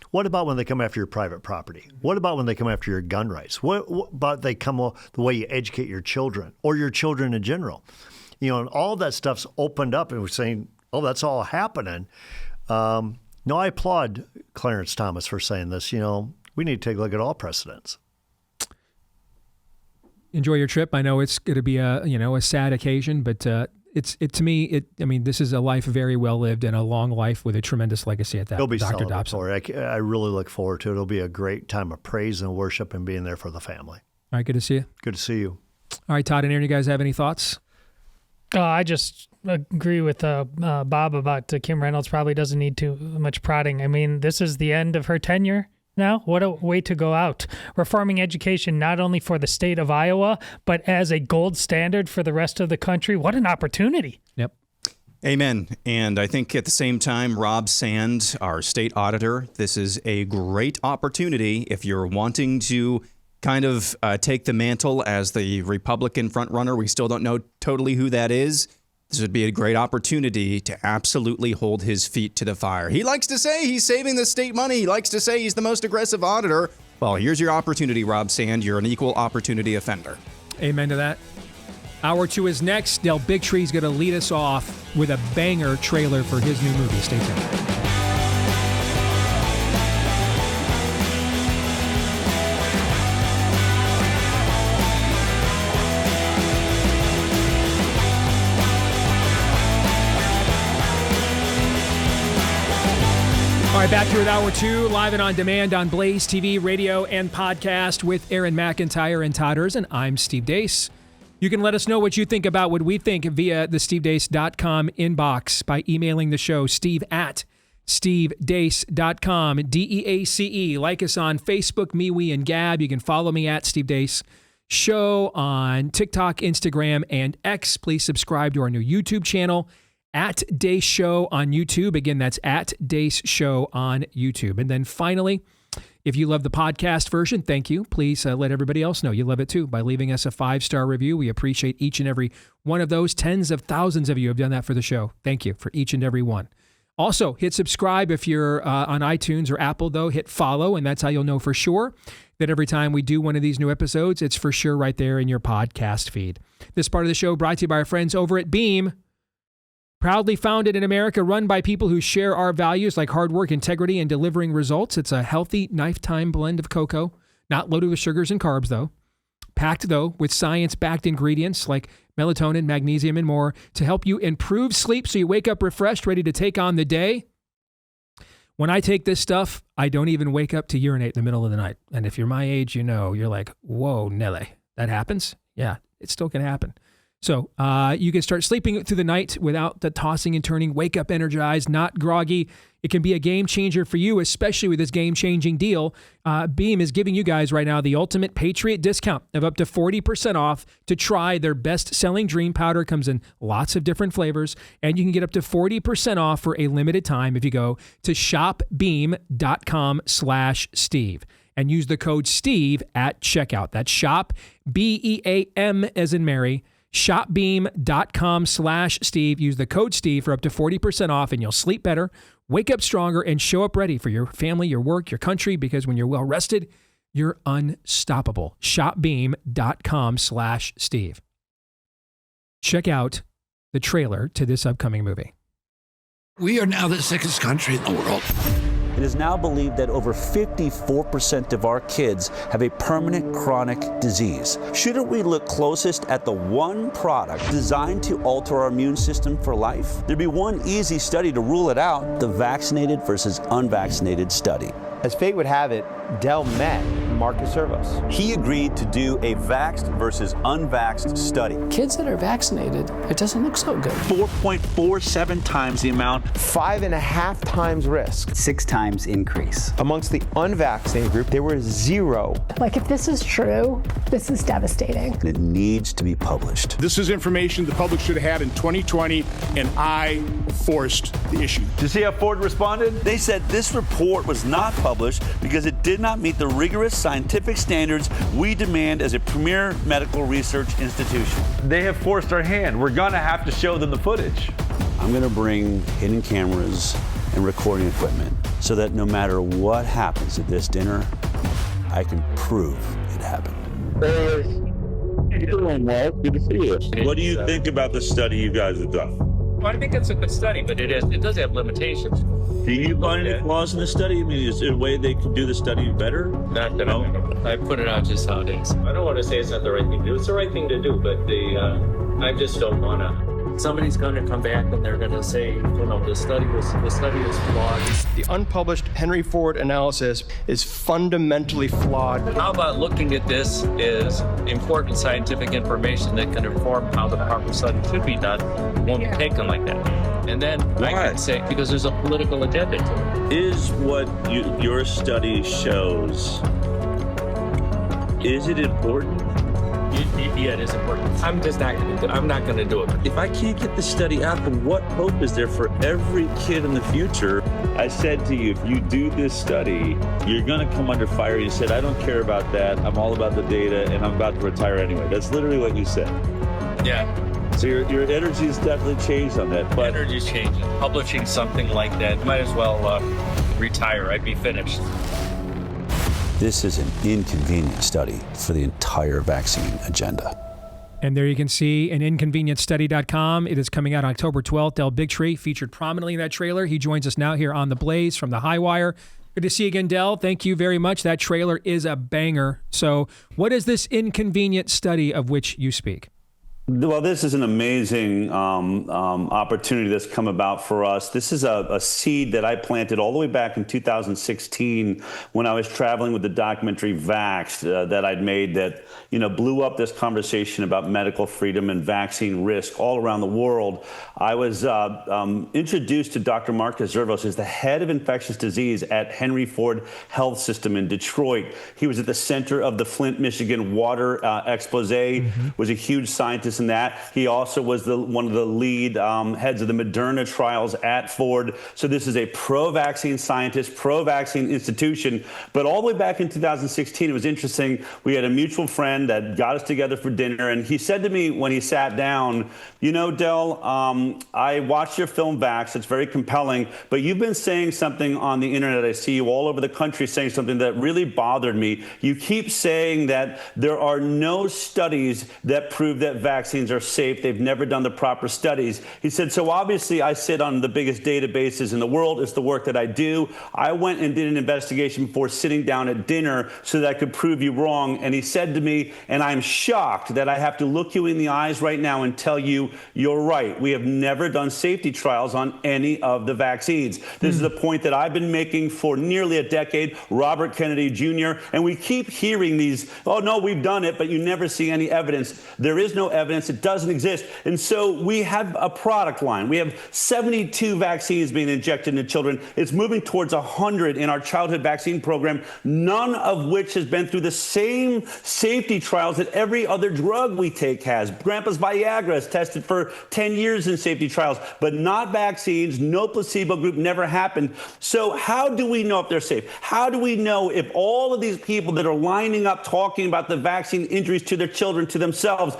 What about when they come after your private property? What about when they come after your gun rights? What about they come the way you educate your children or your children in general? And all that stuff's opened up, and we're saying, oh, that's all happening. No, I applaud Clarence Thomas for saying this. We need to take a look at all precedents. Enjoy your trip. I know it's going to be a sad occasion, but to me, this is a life very well lived and a long life with a tremendous legacy at that. It'll be Dr. Dobson. I really look forward to it. It'll be a great time of praise and worship and being there for the family. All right, good to see you. Good to see you. All right, Todd and Aaron, you guys have any thoughts? I just agree with Bob about Kim Reynolds probably doesn't need too much prodding. I mean, this is the end of her tenure. Now, what a way to go out. Reforming education not only for the state of Iowa, but as a gold standard for the rest of the country. What an opportunity. Yep. Amen. And I think at the same time, Rob Sand, our state auditor, this is a great opportunity if you're wanting to kind of take the mantle as the Republican frontrunner. We still don't know totally who that is. This would be a great opportunity to absolutely hold his feet to the fire. He likes to say he's saving the state money. He likes to say he's the most aggressive auditor. Well, here's your opportunity, Rob Sand. You're an equal opportunity offender. Amen to that. Hour 2 is next. Del Bigtree is going to lead us off with a banger trailer for his new movie. Stay tuned. All right, back here with Hour 2, live and on demand on Blaze TV, radio, and podcast with Aaron McIntyre and Todd Erzen. I'm Steve Deace. You can let us know what you think about what we think via the stevedeace.com inbox by emailing the show, steve@stevedeace.com, DEACE. Like us on Facebook, MeWe, and Gab. You can follow me at Steve Deace Show on TikTok, Instagram, and X. Please subscribe to our new YouTube channel, at Deace Show on YouTube. Again, that's at Deace Show on YouTube. And then finally, if you love the podcast version, thank you. Please let everybody else know you love it too by leaving us a 5-star review. We appreciate each and every one of those. Tens of thousands of you have done that for the show. Thank you for each and every one. Also, hit subscribe if you're on iTunes or Apple, though. Hit follow, and that's how you'll know for sure that every time we do one of these new episodes, it's for sure right there in your podcast feed. This part of the show brought to you by our friends over at Beam. Proudly founded in America, run by people who share our values like hard work, integrity, and delivering results. It's a healthy, knife-time blend of cocoa, not loaded with sugars and carbs, though. Packed, though, with science-backed ingredients like melatonin, magnesium, and more to help you improve sleep so you wake up refreshed, ready to take on the day. When I take this stuff, I don't even wake up to urinate in the middle of the night. And if you're my age, you're like, whoa, Nelly, that happens? Yeah, it still can happen. So you can start sleeping through the night without the tossing and turning, wake up energized, not groggy. It can be a game changer for you, especially with this game-changing deal. Beam is giving you guys right now the ultimate Patriot discount of up to 40% off to try their best-selling Dream Powder. Comes in lots of different flavors, and you can get up to 40% off for a limited time if you go to shopbeam.com/Steve and use the code Steve at checkout. That's shop, BEAM as in Mary, shopbeam.com/Steve. Use the code Steve for up to 40% off, and you'll sleep better, Wake up stronger and show up ready for your family, your work, your country, because when you're well rested, you're unstoppable. Shopbeam.com/Steve. Check out the trailer to this upcoming movie. We are now the sickest country in the world. It is now believed that over 54% of our kids have a permanent chronic disease. Shouldn't we look closest at the one product designed to alter our immune system for life? There'd be one easy study to rule it out, the vaccinated versus unvaccinated study. As fate would have it, Dell met Marcus Servos. He agreed to do a vaxxed versus unvaxxed study. Kids that are vaccinated, it doesn't look so good. 4.47 times the amount. 5.5 times risk. 6 times increase. Amongst the unvaccinated group, there were 0. Like, if this is true, this is devastating. And it needs to be published. This is information the public should have had in 2020, and I forced the issue. Did you see how Ford responded? They said this report was not published because it did not meet the rigorous scientific standards we demand as a premier medical research institution. They have forced our hand. We're going to have to show them the footage. I'm going to bring hidden cameras and recording equipment so that no matter what happens at this dinner, I can prove it happened. You're doing well. Good to see you. What do you think about the study you guys have done? Well, I think it's a good study, but it does have limitations. Do you find any flaws in the study? I mean, is there a way they could do the study better? Not that I put it out just how it is. I don't want to say it's not the right thing to do. It's the right thing to do, but I just don't want to. Somebody's going to come back and they're going to say, the study is flawed. The unpublished Henry Ford analysis is fundamentally flawed. How about looking at this as important scientific information that can inform how the proper study should be done? Won't be taken like that. And then I can say, because there's a political agenda to it. Is what your study shows, is it important? Yeah, it is important. I'm just not going to do it. I'm not going to do it. If I can't get the study out, then what hope is there for every kid in the future? I said to you, if you do this study, you're going to come under fire. You said, I don't care about that. I'm all about the data, and I'm about to retire anyway. That's literally what you said. Yeah. So your energy has definitely changed on that. But energy's changing. Publishing something like that, might as well retire. I'd be finished. This is an inconvenient study for the entire vaccine agenda. And there you can see an inconvenientstudy.com. It is coming out October 12th. Del Bigtree featured prominently in that trailer. He joins us now here on The Blaze from the Highwire. Good to see you again, Del. Thank you very much. That trailer is a banger. So what is this inconvenient study of which you speak? Well, this is an amazing opportunity that's come about for us. This is a seed that I planted all the way back in 2016 when I was traveling with the documentary Vaxxed that I'd made that, blew up this conversation about medical freedom and vaccine risk all around the world. I was introduced to Dr. Marcus Servos as the head of infectious disease at Henry Ford Health System in Detroit. He was at the center of the Flint, Michigan water expose, was a huge scientist in that. He also was one of the lead heads of the Moderna trials at Ford. So this is a pro-vaccine scientist, pro-vaccine institution. But all the way back in 2016, it was interesting. We had a mutual friend that got us together for dinner, and he said to me when he sat down, Del, I watched your film Vax. It's very compelling, but you've been saying something on the internet. I see you all over the country saying something that really bothered me. You keep saying that there are no studies that prove that vaccines are safe. They've never done the proper studies. He said, so obviously I sit on the biggest databases in the world. It's the work that I do. I went and did an investigation before sitting down at dinner so that I could prove you wrong. And he said to me, and I'm shocked that I have to look you in the eyes right now and tell you you're right. We have never done safety trials on any of the vaccines. This is a point that I've been making for nearly a decade, Robert Kennedy Jr., and we keep hearing these, oh no, we've done it, but you never see any evidence. There is no evidence. It doesn't exist. And so we have a product line. We have 72 vaccines being injected into children. It's moving towards 100 in our childhood vaccine program, none of which has been through the same safety trials that every other drug we take has. Grandpa's Viagra is tested for 10 years in safety trials, but not vaccines. No placebo group, never happened. So how do we know if they're safe? How do we know if all of these people that are lining up talking about the vaccine injuries to their children, to themselves,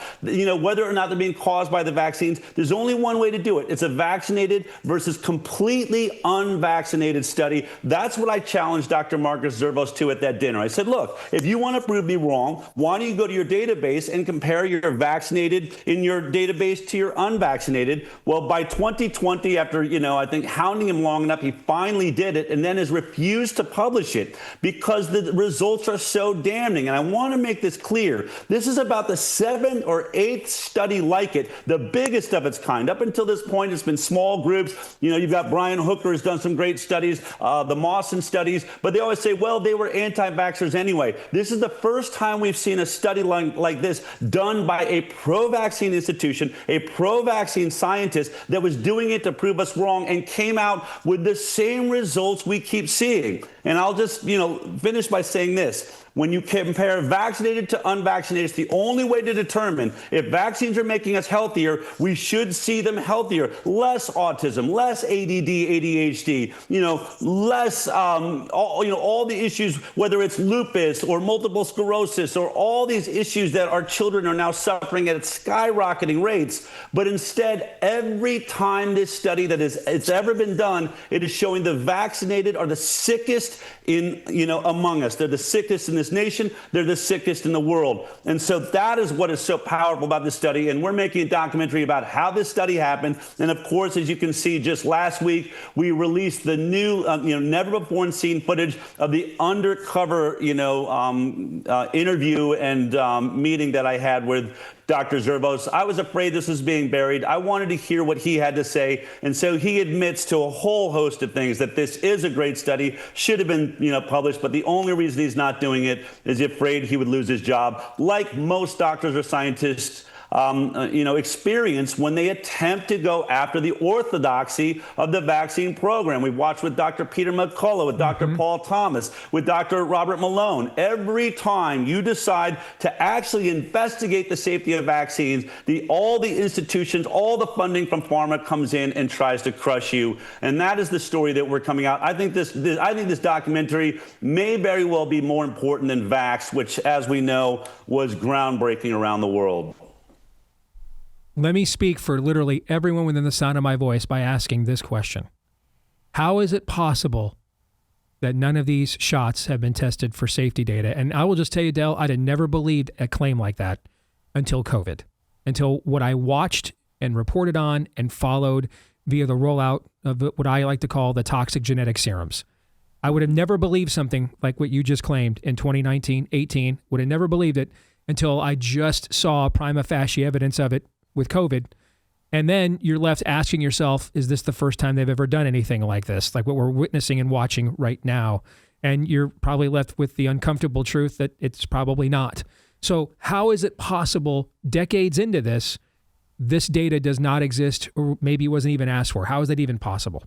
whether or not they're being caused by the vaccines, there's only one way to do it. It's a vaccinated versus completely unvaccinated study. That's what I challenged Dr. Marcus Zervos to at that dinner. I said, look, if you want to prove me wrong, why don't you go to your database and compare your vaccinated in your database to your unvaccinated? Well, by 2020, after, I think hounding him long enough, he finally did it and then has refused to publish it because the results are so damning. And I want to make this clear. This is about the 7th or 8th study like it, the biggest of its kind. Up until this point, it's been small groups. You've got Brian Hooker has done some great studies, the Mawson studies, but they always say, well, they were anti-vaxxers anyway. This is the first time we've seen a study like this done by a pro-vaccine institution, a pro-vaccine scientist that was doing it to prove us wrong and came out with the same results we keep seeing. And I'll just, finish by saying this. When you compare vaccinated to unvaccinated, it's the only way to determine if vaccines are making us healthier. We should see them healthier. Less autism, less ADD, ADHD, less, all the issues, whether it's lupus or multiple sclerosis or all these issues that our children are now suffering at skyrocketing rates. But instead, every time this study it's ever been done, it is showing the vaccinated are the sickest among us. They're the sickest in this nation. They're the sickest in the world. And so that is what is so powerful about this study. And we're making a documentary about how this study happened. And of course, as you can see, just last week, we released the new, never before seen footage of the undercover, interview and meeting that I had with Dr. Zervos. I was afraid this was being buried. I wanted to hear what he had to say. And so he admits to a whole host of things, that this is a great study, should have been, published. But the only reason he's not doing it is afraid he would lose his job, like most doctors or scientists experience when they attempt to go after the orthodoxy of the vaccine program. We've watched with Dr. Peter McCullough, with Dr. Paul Thomas, with Dr. Robert Malone. Every time you decide to actually investigate the safety of vaccines, all the institutions, all the funding from pharma comes in and tries to crush you. And that is the story that we're coming out. I think this documentary may very well be more important than Vax, which, as we know, was groundbreaking around the world. Let me speak for literally everyone within the sound of my voice by asking this question. How is it possible that none of these shots have been tested for safety data? And I will just tell you, Del, I'd have never believed a claim like that until COVID, until what I watched and reported on and followed via the rollout of what I like to call the toxic genetic serums. I would have never believed something like what you just claimed in 2019, 18, would have never believed it until I just saw prima facie evidence of it with COVID. And then you're left asking yourself, is this the first time they've ever done anything like this? Like what we're witnessing and watching right now. And you're probably left with the uncomfortable truth that it's probably not. So how is it possible decades into this data does not exist or maybe wasn't even asked for? How is that even possible?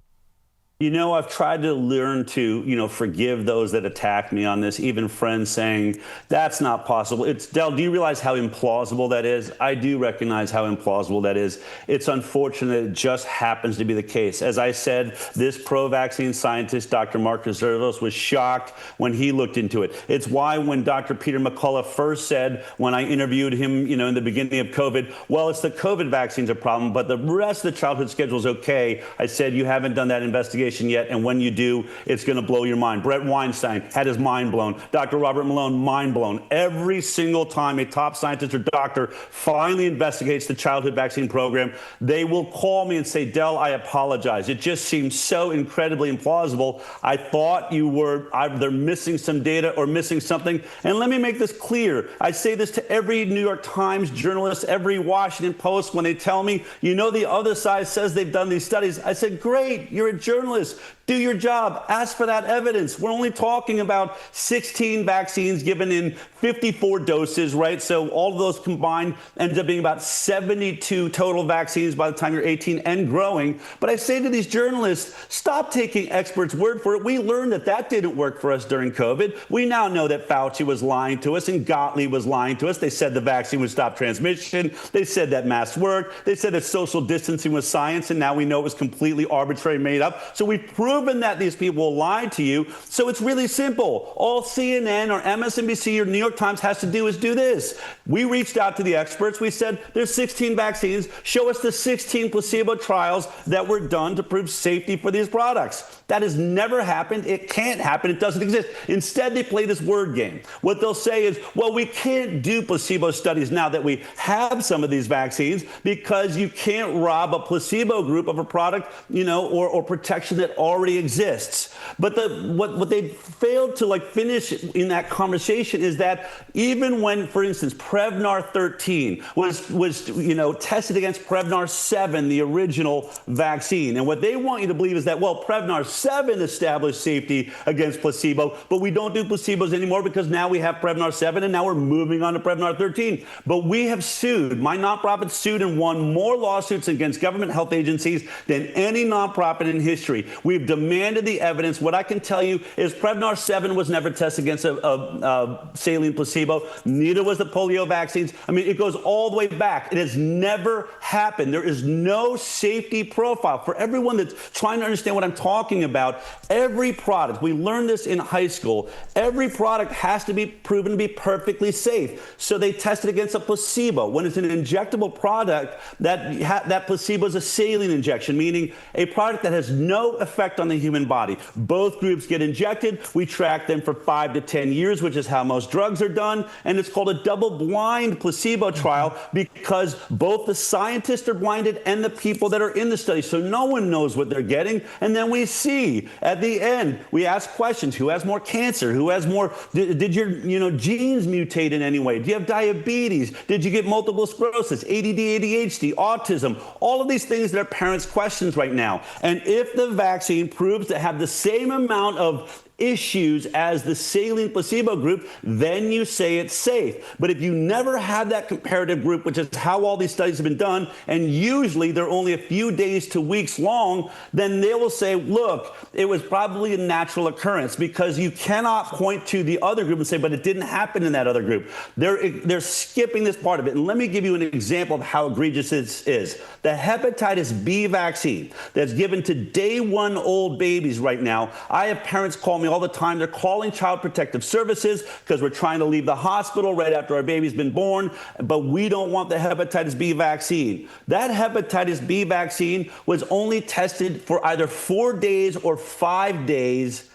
I've tried to learn to, forgive those that attack me on this, even friends saying that's not possible. Del, do you realize how implausible that is? I do recognize how implausible that is. It's unfortunate it just happens to be the case. As I said, this pro-vaccine scientist, Dr. Marcus Zervos, was shocked when he looked into it. It's why when Dr. Peter McCullough first said, when I interviewed him, in the beginning of COVID, well, it's the COVID vaccine's a problem, but the rest of the childhood schedule is okay. I said, you haven't done that investigation yet, and when you do, it's going to blow your mind. Brett Weinstein had his mind blown. Dr. Robert Malone, mind blown. Every single time a top scientist or doctor finally investigates the childhood vaccine program, they will call me and say, Del, I apologize. It just seems so incredibly implausible. I thought you were either missing some data or missing something. And let me make this clear. I say this to every New York Times journalist, every Washington Post, when they tell me, the other side says they've done these studies. I said, great, you're a journalist. Do your job. Ask for that evidence. We're only talking about 16 vaccines given in 54 doses, right? So all of those combined ends up being about 72 total vaccines by the time you're 18 and growing. But I say to these journalists, stop taking experts' word for it. We learned that didn't work for us during COVID. We now know that Fauci was lying to us and Gottlieb was lying to us. They said the vaccine would stop transmission. They said that masks worked. They said that social distancing was science, and now we know it was completely arbitrary, made up. So we've proven proven that these people lied to you. So it's really simple. All CNN or MSNBC or New York Times has to do is do this. We reached out to the experts. We said, there's 16 vaccines. Show us the 16 placebo trials that were done to prove safety for these products. That has never happened. It can't happen. It doesn't exist. Instead, they play this word game. What they'll say is, well, we can't do placebo studies now that we have some of these vaccines because you can't rob a placebo group of a product, or protection that already exists. But what they failed to finish in that conversation is that even when, for instance, Prevnar 13 was tested against Prevnar 7, the original vaccine, and what they want you to believe is that, well, Prevnar 7 established safety against placebo, but we don't do placebos anymore because now we have Prevnar 7 and now we're moving on to Prevnar 13. But we have sued. My nonprofit sued and won more lawsuits against government health agencies than any nonprofit in history. We've demanded the evidence. What I can tell you is Prevnar 7 was never tested against a saline placebo. Neither was the polio vaccines. I mean, it goes all the way back. It has never happened. There is no safety profile. For everyone that's trying to understand what I'm talking about, every product, we learned this in high school, every product has to be proven to be perfectly safe. So they tested against a placebo. When it's an injectable product, that placebo is a saline injection, meaning a product that has no effect on the human body. Both groups get injected. We track them for 5 to 10 years, which is how most drugs are done. And it's called a double-blind placebo trial because both the scientists are blinded and the people that are in the study. So no one knows what they're getting. And then we see at the end, we ask questions. Who has more cancer? Who has more? Did your genes mutate in any way? Do you have diabetes? Did you get multiple sclerosis, ADD, ADHD, autism? All of these things that are parents' questions right now. And if the vaccine proves to have the same amount of issues as the saline placebo group, then you say it's safe. But if you never have that comparative group, which is how all these studies have been done, and usually they're only a few days to weeks long, then they will say, look, it was probably a natural occurrence, because you cannot point to the other group and say, but it didn't happen in that other group. They're skipping this part of it. And let me give you an example of how egregious this is. The hepatitis B vaccine that's given to day 1 old babies right now, I have parents call me all the time. They're calling Child Protective Services because we're trying to leave the hospital right after our baby's been born, but we don't want the hepatitis B vaccine. That hepatitis B vaccine was only tested for either 4 days or 5 days,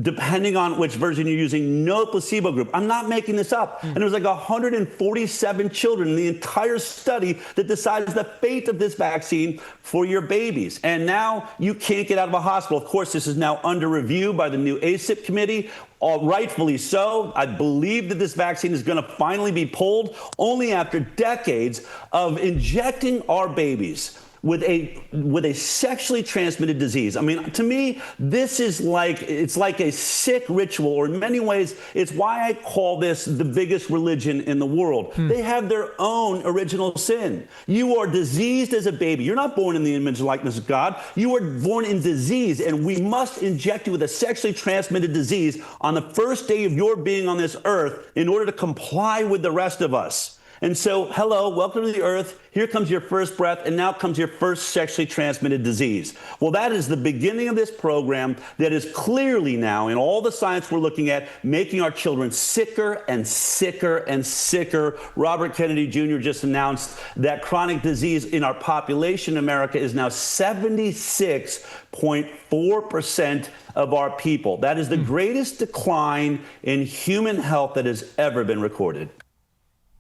depending on which version you're using, no placebo group. I'm not making this up. And it was like 147 children in the entire study that decides the fate of this vaccine for your babies. And now you can't get out of a hospital. Of course, this is now under review by the new ACIP committee. Rightfully so. I believe that this vaccine is going to finally be pulled only after decades of injecting our babies with a sexually transmitted disease. I mean, to me, this is like a sick ritual, or in many ways, it's why I call this the biggest religion in the world. They have their own original sin. You are diseased as a baby. You're not born in the image and likeness of God. You are born in disease, and we must inject you with a sexually transmitted disease on the first day of your being on this earth in order to comply with the rest of us. And so, hello, welcome to the earth. Here comes your first breath, and now comes your first sexually transmitted disease. Well, that is the beginning of this program that is clearly now, in all the science we're looking at, making our children sicker and sicker and sicker. Robert Kennedy Jr. just announced that chronic disease in our population in America is now 76.4% of our people. That is the greatest decline in human health that has ever been recorded.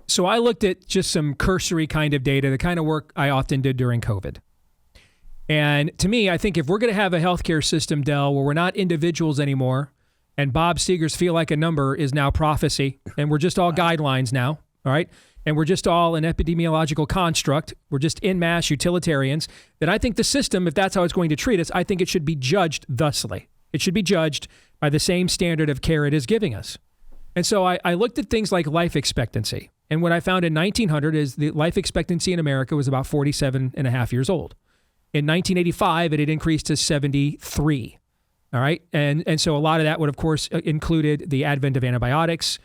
So I looked at just some cursory kind of data, the kind of work I often did during COVID. And to me, I think if we're going to have a healthcare system, Del, where we're not individuals anymore, and Bob Seger's feel like a number is now prophecy, and we're just all guidelines now, all right? And we're just all an epidemiological construct. We're just en masse utilitarians. Then I think the system, if that's how it's going to treat us, I think it should be judged thusly. It should be judged by the same standard of care it is giving us. And so I looked at things like life expectancy. And what I found in 1900 is the life expectancy in America was about 47 and a half years old. In 1985, it had increased to 73. All right. And so a lot of that would, of course, included the advent of antibiotics,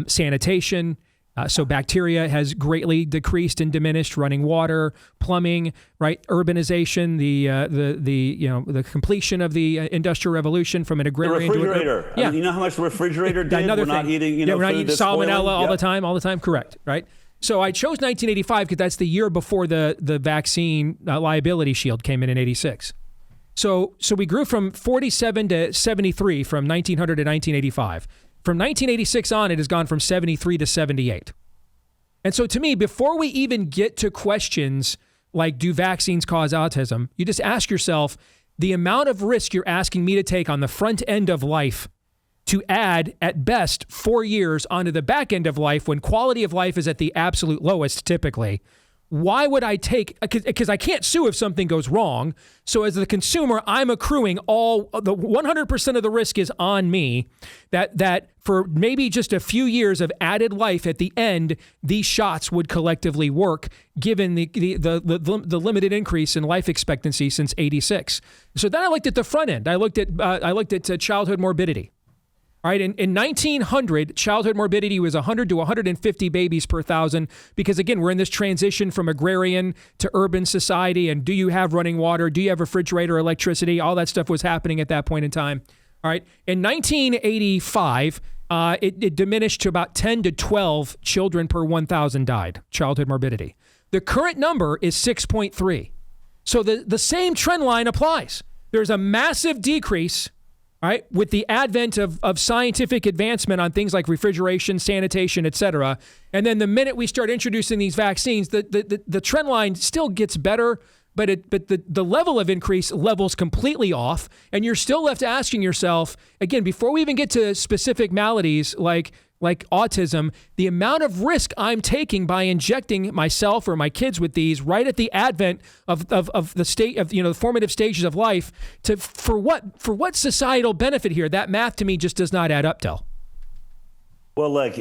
sanitation, So bacteria has greatly decreased and diminished. Running water, plumbing, right? Urbanization, the completion of the Industrial Revolution from an agrarian the refrigerator. Yeah, I mean, you know how much the refrigerator did? Another we're thing. not eating, we're not food eating that's salmonella spoiling. all the time. Correct, right? So I chose 1985 because that's the year before the vaccine liability shield came in 86. So we grew from 47 to 73 from 1900 to 1985. From 1986 on, it has gone from 73 to 78. And so to me, before we even get to questions like, do vaccines cause autism, you just ask yourself, the amount of risk you're asking me to take on the front end of life to add, at best, 4 years onto the back end of life when quality of life is at the absolute lowest typically. Why would I take, because I can't sue if something goes wrong. So as the consumer, I'm accruing all the 100% of the risk is on me that for maybe just a few years of added life at the end, these shots would collectively work given the limited increase in life expectancy since 86. So then I looked at the front end. I looked at childhood morbidity. All right, in 1900, childhood morbidity was 100 to 150 babies per thousand because, again, we're in this transition from agrarian to urban society. And do you have running water? Do you have refrigerator, electricity? All that stuff was happening at that point in time. All right, in 1985, it diminished to about 10 to 12 children per 1,000 died, childhood morbidity. The current number is 6.3. So the same trend line applies. There's a massive decrease. All right, with the advent of scientific advancement on things like refrigeration, sanitation, et cetera, and then the minute we start introducing these vaccines, the trend line still gets better, but the level of increase levels completely off, and you're still left asking yourself, again, before we even get to specific maladies like autism, the amount of risk I'm taking by injecting myself or my kids with these right at the advent of the state of, the formative stages of life for what societal benefit here? That math to me just does not add up, Del. Well, look,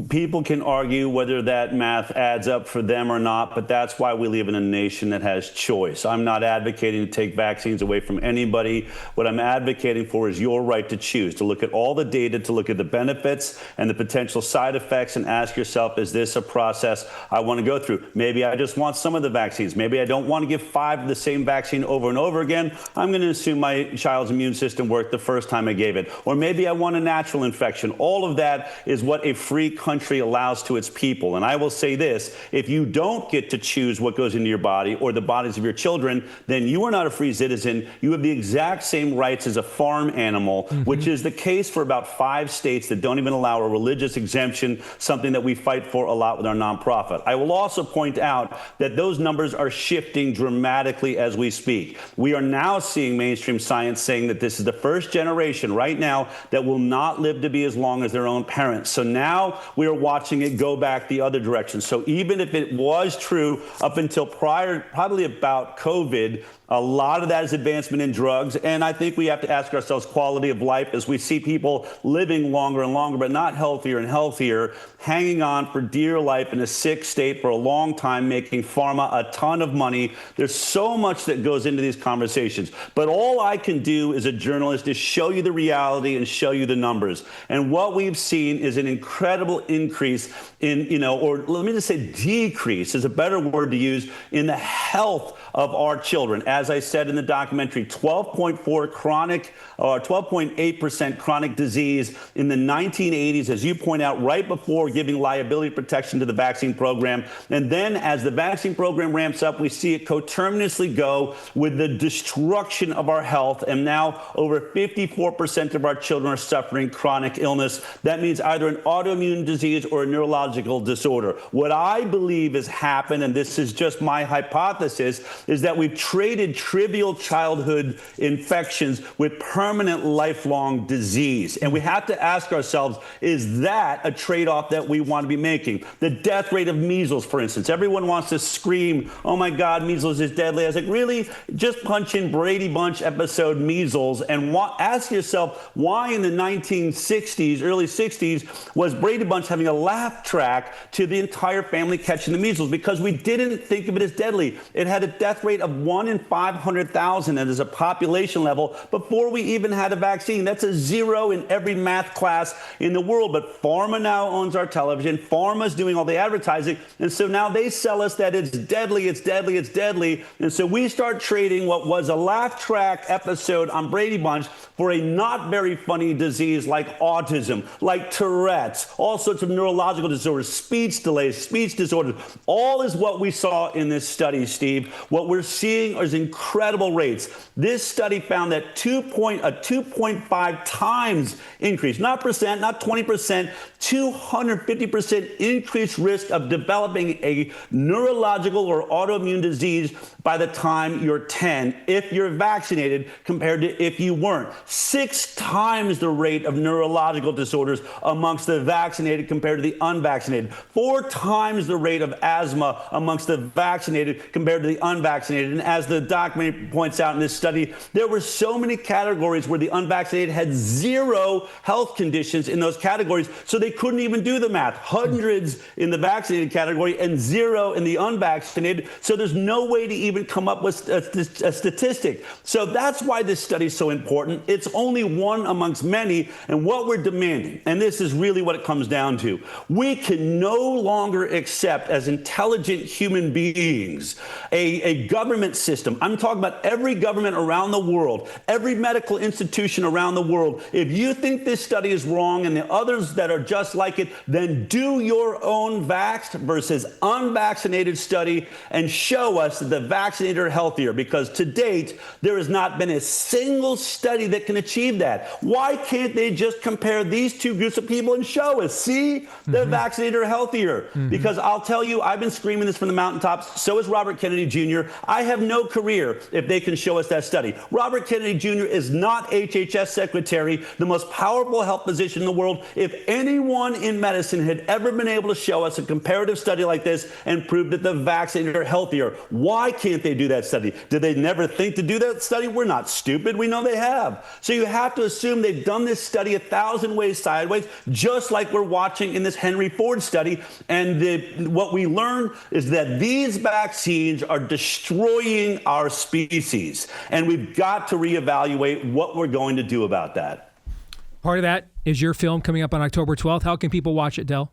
people can argue whether that math adds up for them or not, but that's why we live in a nation that has choice. I'm not advocating to take vaccines away from anybody. What I'm advocating for is your right to choose, to look at all the data, to look at the benefits and the potential side effects and ask yourself, is this a process I want to go through? Maybe I just want some of the vaccines. Maybe I don't want to give 5 of the same vaccine over and over again. I'm going to assume my child's immune system worked the first time I gave it. Or maybe I want a natural infection. All of that is what a free country allows to its people. And I will say this, if you don't get to choose what goes into your body or the bodies of your children, then you are not a free citizen. You have the exact same rights as a farm animal, which is the case for about 5 states that don't even allow a religious exemption, something that we fight for a lot with our nonprofit. I will also point out that those numbers are shifting dramatically as we speak. We are now seeing mainstream science saying that this is the first generation right now that will not live to be as long as their own parents. So now we are watching it go back the other direction. So even if it was true up until probably about COVID, a lot of that is advancement in drugs. And I think we have to ask ourselves quality of life as we see people living longer and longer, but not healthier and healthier, hanging on for dear life in a sick state for a long time, making pharma a ton of money. There's so much that goes into these conversations. But all I can do as a journalist is show you the reality and show you the numbers. And what we've seen is an incredible increase in, or let me just say decrease is a better word to use, in the health of our children. As I said in the documentary, 12.8% chronic disease in the 1980s, as you point out, right before giving liability protection to the vaccine program. And then as the vaccine program ramps up, we see it coterminously go with the destruction of our health. And now over 54% of our children are suffering chronic illness. That means either an autoimmune disease or a neurological disorder. What I believe has happened, and this is just my hypothesis, is that we've traded trivial childhood infections with permanent lifelong disease. And we have to ask ourselves, is that a trade-off that we want to be making? The death rate of measles, for instance. Everyone wants to scream, oh my God, measles is deadly. I was like, really? Just punch in Brady Bunch episode measles and ask yourself why in the 1960s, early 60s, was Brady Bunch having a laugh track to the entire family catching the measles because we didn't think of it as deadly. It had a death rate of 1 in 500,000 and as a population level before we even had a vaccine. That's a 0 in every math class in the world. But pharma now owns our television. Pharma's doing all the advertising. And so now they sell us that it's deadly, it's deadly, it's deadly. And so we start trading what was a laugh track episode on Brady Bunch for a not very funny disease like autism, like Tourette's, all sorts of neurological disorders, speech delays, speech disorders. All is what we saw in this study, Steve. What we're seeing is incredible rates. This study found that a 2.5 times increase, not percent, not 20%, 250% increased risk of developing a neurological or autoimmune disease by the time you're 10 if you're vaccinated compared to if you weren't. 6 times the rate of neurological disorders amongst the vaccinated compared to the unvaccinated. 4 times the rate of asthma amongst the vaccinated compared to the unvaccinated. And as the documentary points out in this study, there were so many categories where the unvaccinated had 0 health conditions in those categories, so they couldn't even do the math. Hundreds in the vaccinated category and 0 in the unvaccinated. So there's no way to even come up with a statistic. So that's why this study is so important. It's only one amongst many. And what we're demanding, and this is really what it comes down to, we can no longer accept as intelligent human beings a government system. I'm talking about every government around the world, every medical institution around the world. If you think this study is wrong and the others that are just like it, then do your own vaxxed versus unvaccinated study and show us that the vaccinated are healthier, because to date, there has not been a single study that can achieve that. Why can't they just compare these two groups of people and show us, see, the vaccinated are healthier? Because I'll tell you, I've been screaming this from the mountaintops. So is Robert Kennedy Jr. I have no career if they can show us that study. Robert Kennedy Jr. is not HHS secretary, the most powerful health position in the world. If anyone in medicine had ever been able to show us a comparative study like this and prove that the vaccinated are healthier, why can't they do that study? Did they never think to do that study? We're not stupid. We know they have. So you have to assume they've done this study 1,000 ways sideways, just like we're watching in this Henry Ford study. And what we learn is that these vaccines are destroying our species. And we've got to reevaluate what we're going to do about that. Part of that is your film coming up on October 12th. How can people watch it, Del?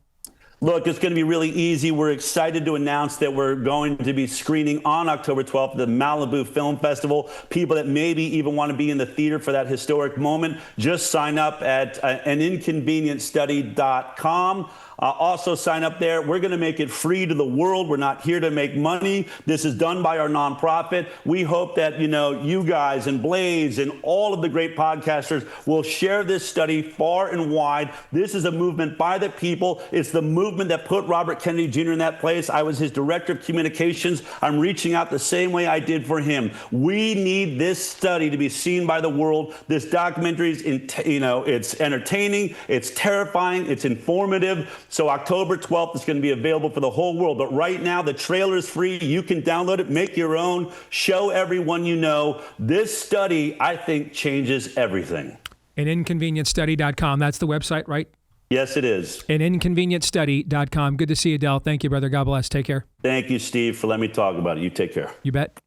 Look, it's going to be really easy. We're excited to announce that we're going to be screening on October 12th at the Malibu Film Festival. People that maybe even want to be in the theater for that historic moment, just sign up at aninconvenientstudy.com. Also sign up there. We're going to make it free to the world. We're not here to make money. This is done by our nonprofit. We hope that, you guys and Blaze and all of the great podcasters will share this study far and wide. This is a movement by the people. It's the movement that put Robert Kennedy Jr. in that place. I was his director of communications. I'm reaching out the same way I did for him. We need this study to be seen by the world. This documentary is, it's entertaining, it's terrifying, it's informative. So October 12th is going to be available for the whole world. But right now, the trailer is free. You can download it, make your own, show everyone you know. This study, I think, changes everything. And inconvenientstudy.com. That's the website, right? Yes, it is. And inconvenientstudy.com. Good to see you, Del. Thank you, brother. God bless. Take care. Thank you, Steve, for letting me talk about it. You take care. You bet.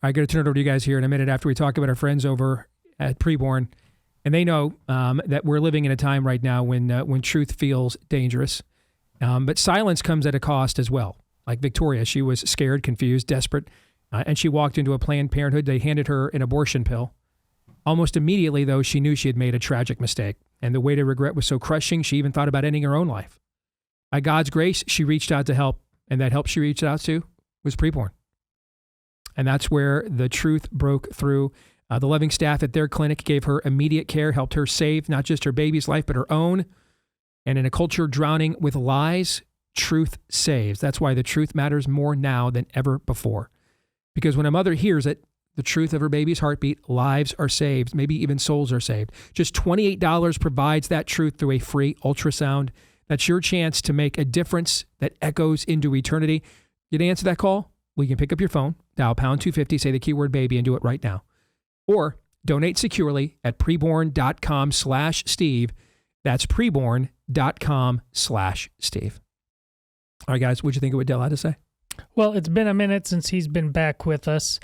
I got to turn it over to you guys here in a minute after we talk about our friends over at Preborn. And they know that we're living in a time right now when truth feels dangerous. But silence comes at a cost as well. Like Victoria, she was scared, confused, desperate, and she walked into a Planned Parenthood. They handed her an abortion pill. Almost immediately, though, she knew she had made a tragic mistake. And the weight of regret was so crushing, she even thought about ending her own life. By God's grace, she reached out to help. And that help she reached out to was Preborn. And that's where the truth broke through. The loving staff at their clinic gave her immediate care, helped her save not just her baby's life, but her own. And in a culture drowning with lies, truth saves. That's why the truth matters more now than ever before. Because when a mother hears it, the truth of her baby's heartbeat, lives are saved, maybe even souls are saved. Just $28 provides that truth through a free ultrasound. That's your chance to make a difference that echoes into eternity. You to answer that call? Well, you can pick up your phone, dial pound 250, say the keyword baby, and do it right now. Or donate securely at preborn.com/Steve. That's preborn.com/Steve. All right, guys, what'd you think of what Del had to say? Well, it's been a minute since he's been back with us.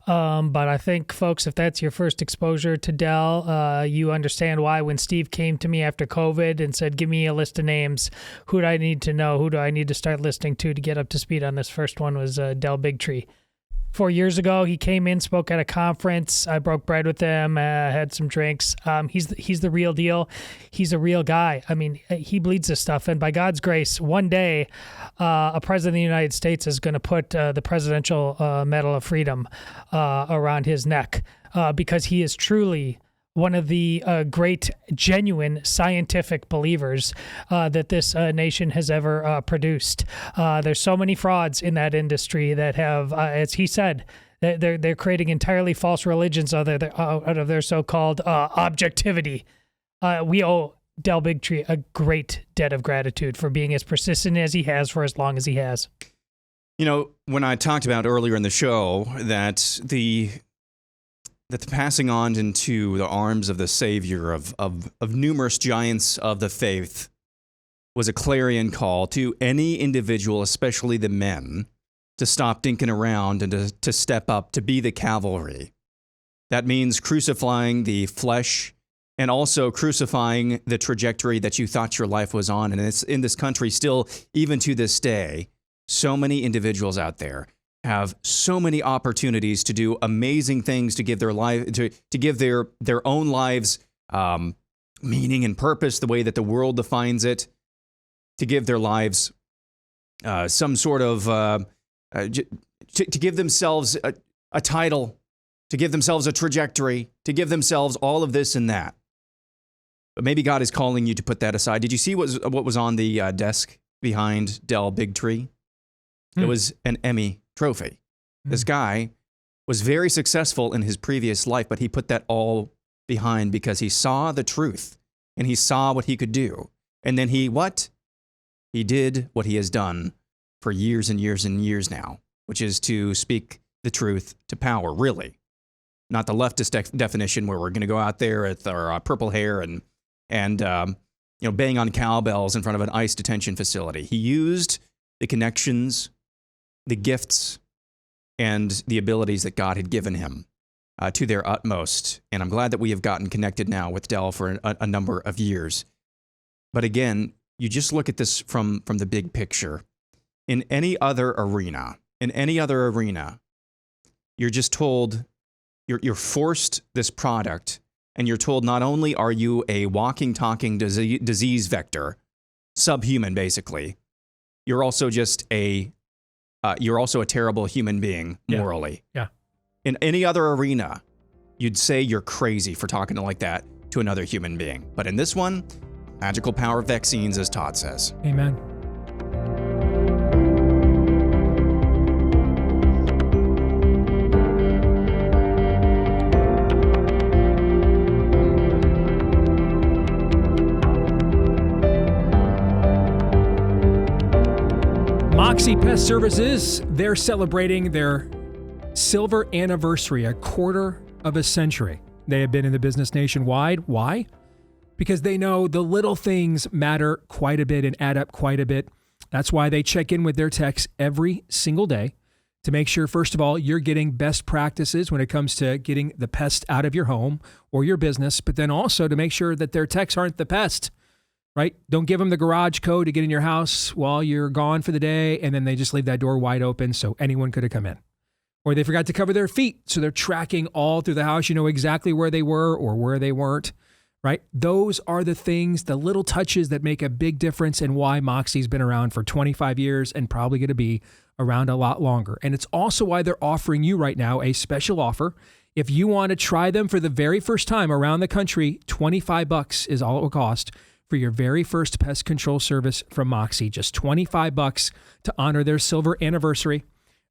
But I think, folks, if that's your first exposure to Del, you understand why when Steve came to me after COVID and said, give me a list of names, who do I need to know? Who do I need to start listening to get up to speed on this? First one was Del Bigtree. 4 years ago, he came in, spoke at a conference. I broke bread with him, had some drinks. He's the real deal. He's a real guy. I mean, he bleeds this stuff. And by God's grace, one day, a president of the United States is going to put the Presidential Medal of Freedom around his neck because he is truly one of the great, genuine scientific believers that this nation has ever produced. There's so many frauds in that industry that have, as he said, they're creating entirely false religions out of their so-called objectivity. We owe Del Bigtree a great debt of gratitude for being as persistent as he has for as long as he has. You know, when I talked about earlier in the show that the passing on into the arms of the Savior of numerous giants of the faith was a clarion call to any individual, especially the men, to stop dinking around and to step up, to be the cavalry. That means crucifying the flesh and also crucifying the trajectory that you thought your life was on. And it's in this country still, even to this day, so many individuals out there have so many opportunities to do amazing things, to give their life, to give their own lives meaning and purpose, the way that the world defines it, to give their lives some sort of, to give themselves a title, to give themselves a trajectory, to give themselves all of this and that. But maybe God is calling you to put that aside. Did you see what was on the desk behind Del Bigtree? It was an Emmy trophy. This guy was very successful in his previous life, but he put that all behind because he saw the truth and he saw what he could do. And then he did what he has done for years and years and years now, which is to speak the truth to power, really. Not the leftist definition where we're going to go out there with our purple hair and bang on cowbells in front of an ICE detention facility. He used the connections, the gifts, and the abilities that God had given him to their utmost. And I'm glad that we have gotten connected now with Del for a number of years. But again, you just look at this from the big picture. In any other arena, you're just told, you're forced this product, and you're told not only are you a walking, talking disease vector, subhuman basically, you're also just a terrible human being morally. Yeah. In any other arena, you'd say you're crazy for talking like that to another human being. But in this one, magical power of vaccines, as Todd says. Amen. Moxie Pest Services, they're celebrating their silver anniversary, a quarter of a century. They have been in the business nationwide. Why? Because they know the little things matter quite a bit and add up quite a bit. That's why they check in with their techs every single day to make sure, first of all, you're getting best practices when it comes to getting the pest out of your home or your business, but then also to make sure that their techs aren't the pest. Right? Don't give them the garage code to get in your house while you're gone for the day, and then they just leave that door wide open so anyone could have come in. Or they forgot to cover their feet, so they're tracking all through the house. You know exactly where they were or where they weren't, right? Those are the things, the little touches that make a big difference and why Moxie's been around for 25 years and probably going to be around a lot longer. And it's also why they're offering you right now a special offer. If you want to try them for the very first time around the country, $25 is all it will cost for your very first pest control service from Moxie. Just $25 to honor their silver anniversary.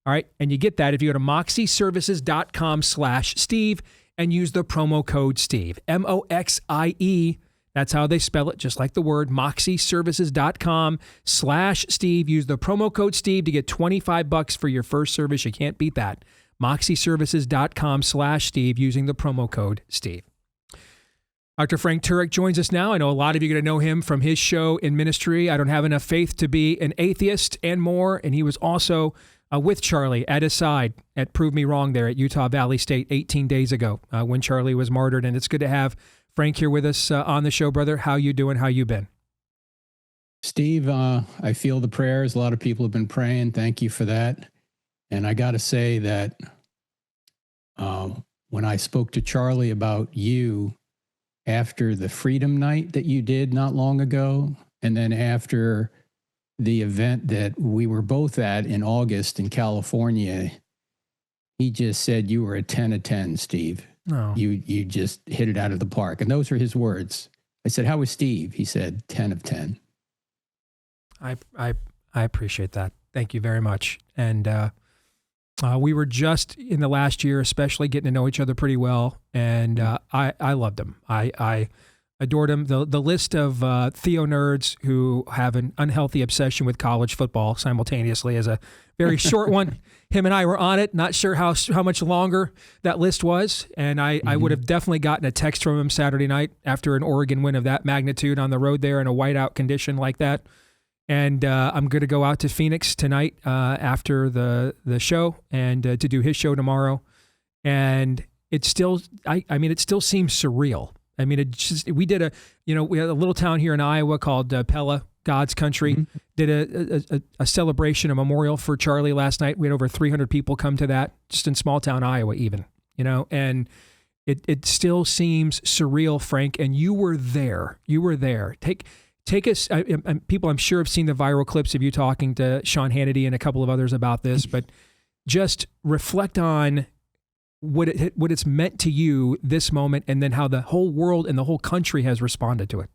All right. And you get that if you go to moxieservices.com/Steve and use the promo code Steve, MOXIE. That's how they spell it, just like the word, moxieservices.com/Steve. Use the promo code Steve to get $25 for your first service. You can't beat that. moxieservices.com/Steve using the promo code Steve. Dr. Frank Turek joins us now. I know a lot of you are going to know him from his show in ministry, I Don't Have Enough Faith to Be an Atheist, and more. And he was also with Charlie at his side at Prove Me Wrong there at Utah Valley State 18 days ago when Charlie was martyred. And it's good to have Frank here with us on the show, brother. How you doing? How you been? Steve, I feel the prayers. A lot of people have been praying. Thank you for that. And I got to say that when I spoke to Charlie about you after the Freedom Night that you did not long ago, and then after the event that we were both at in August in California, he just said you were a 10 of 10, Steve. No. You just hit it out of the park. And those are his words. I said, how was Steve? He said, 10 of 10. I appreciate that. Thank you very much. And we were just in the last year, especially getting to know each other pretty well. And I loved him. I adored him. The list of Theo nerds who have an unhealthy obsession with college football simultaneously is a very short one. Him and I were on it. Not sure how much longer that list was. And I would have definitely gotten a text from him Saturday night after an Oregon win of that magnitude on the road there in a whiteout condition like that. And I'm going to go out to Phoenix tonight after the show and to do his show tomorrow. And it still, I mean, it still seems surreal. I mean, we had a little town here in Iowa called Pella, God's country, did a celebration, a memorial for Charlie last night. We had over 300 people come to that, just in small town Iowa even, and it still seems surreal, Frank. And you were there. Take us, people I'm sure have seen the viral clips of you talking to Sean Hannity and a couple of others about this, but just reflect on what it's meant to you this moment, and then how the whole world and the whole country has responded to it.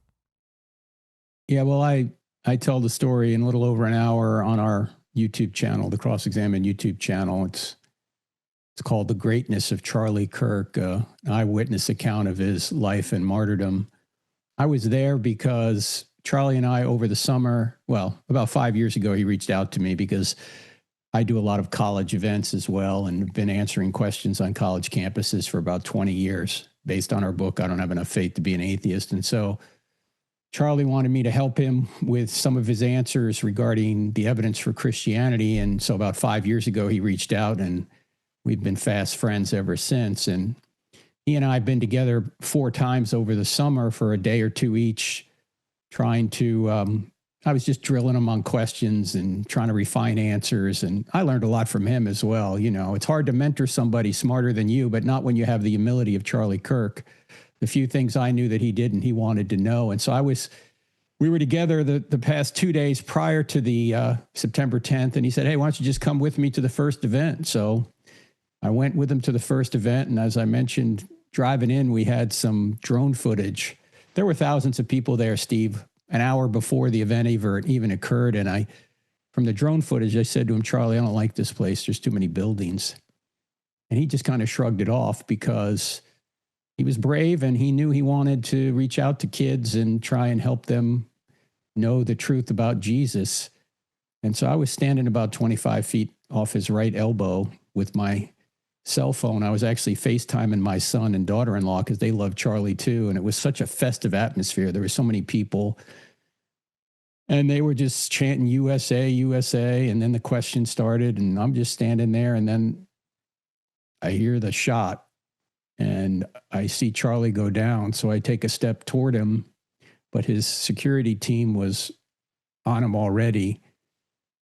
Yeah, well, I tell the story in a little over an hour on our YouTube channel, the Cross-Examine YouTube channel. It's called The Greatness of Charlie Kirk, an eyewitness account of his life and martyrdom. I was there because Charlie and I, over the summer, well, about 5 years ago, he reached out to me because I do a lot of college events as well and have been answering questions on college campuses for about 20 years based on our book, I Don't Have Enough Faith to Be an Atheist. And so Charlie wanted me to help him with some of his answers regarding the evidence for Christianity. And so about 5 years ago, he reached out, and we've been fast friends ever since. And he and I have been together 4 times over the summer for a day or two each, trying to, I was just drilling him on questions and trying to refine answers. And I learned a lot from him as well. It's hard to mentor somebody smarter than you, but not when you have the humility of Charlie Kirk. The few things I knew that he didn't, he wanted to know. And so we were together the past 2 days prior to the September 10th. And he said, hey, why don't you just come with me to the first event? So I went with him to the first event. And as I mentioned, driving in, we had some drone footage. There were thousands of people there, Steve, an hour before the event even occurred. And from the drone footage, I said to him, Charlie, I don't like this place. There's too many buildings. And he just kind of shrugged it off because he was brave and he knew he wanted to reach out to kids and try and help them know the truth about Jesus. And so I was standing about 25 feet off his right elbow with my cell phone. I was actually FaceTiming my son and daughter-in-law because they love Charlie too. And it was such a festive atmosphere. There were so many people and they were just chanting USA, USA. And then the question started and I'm just standing there. And then I hear the shot and I see Charlie go down. So I take a step toward him, but his security team was on him already.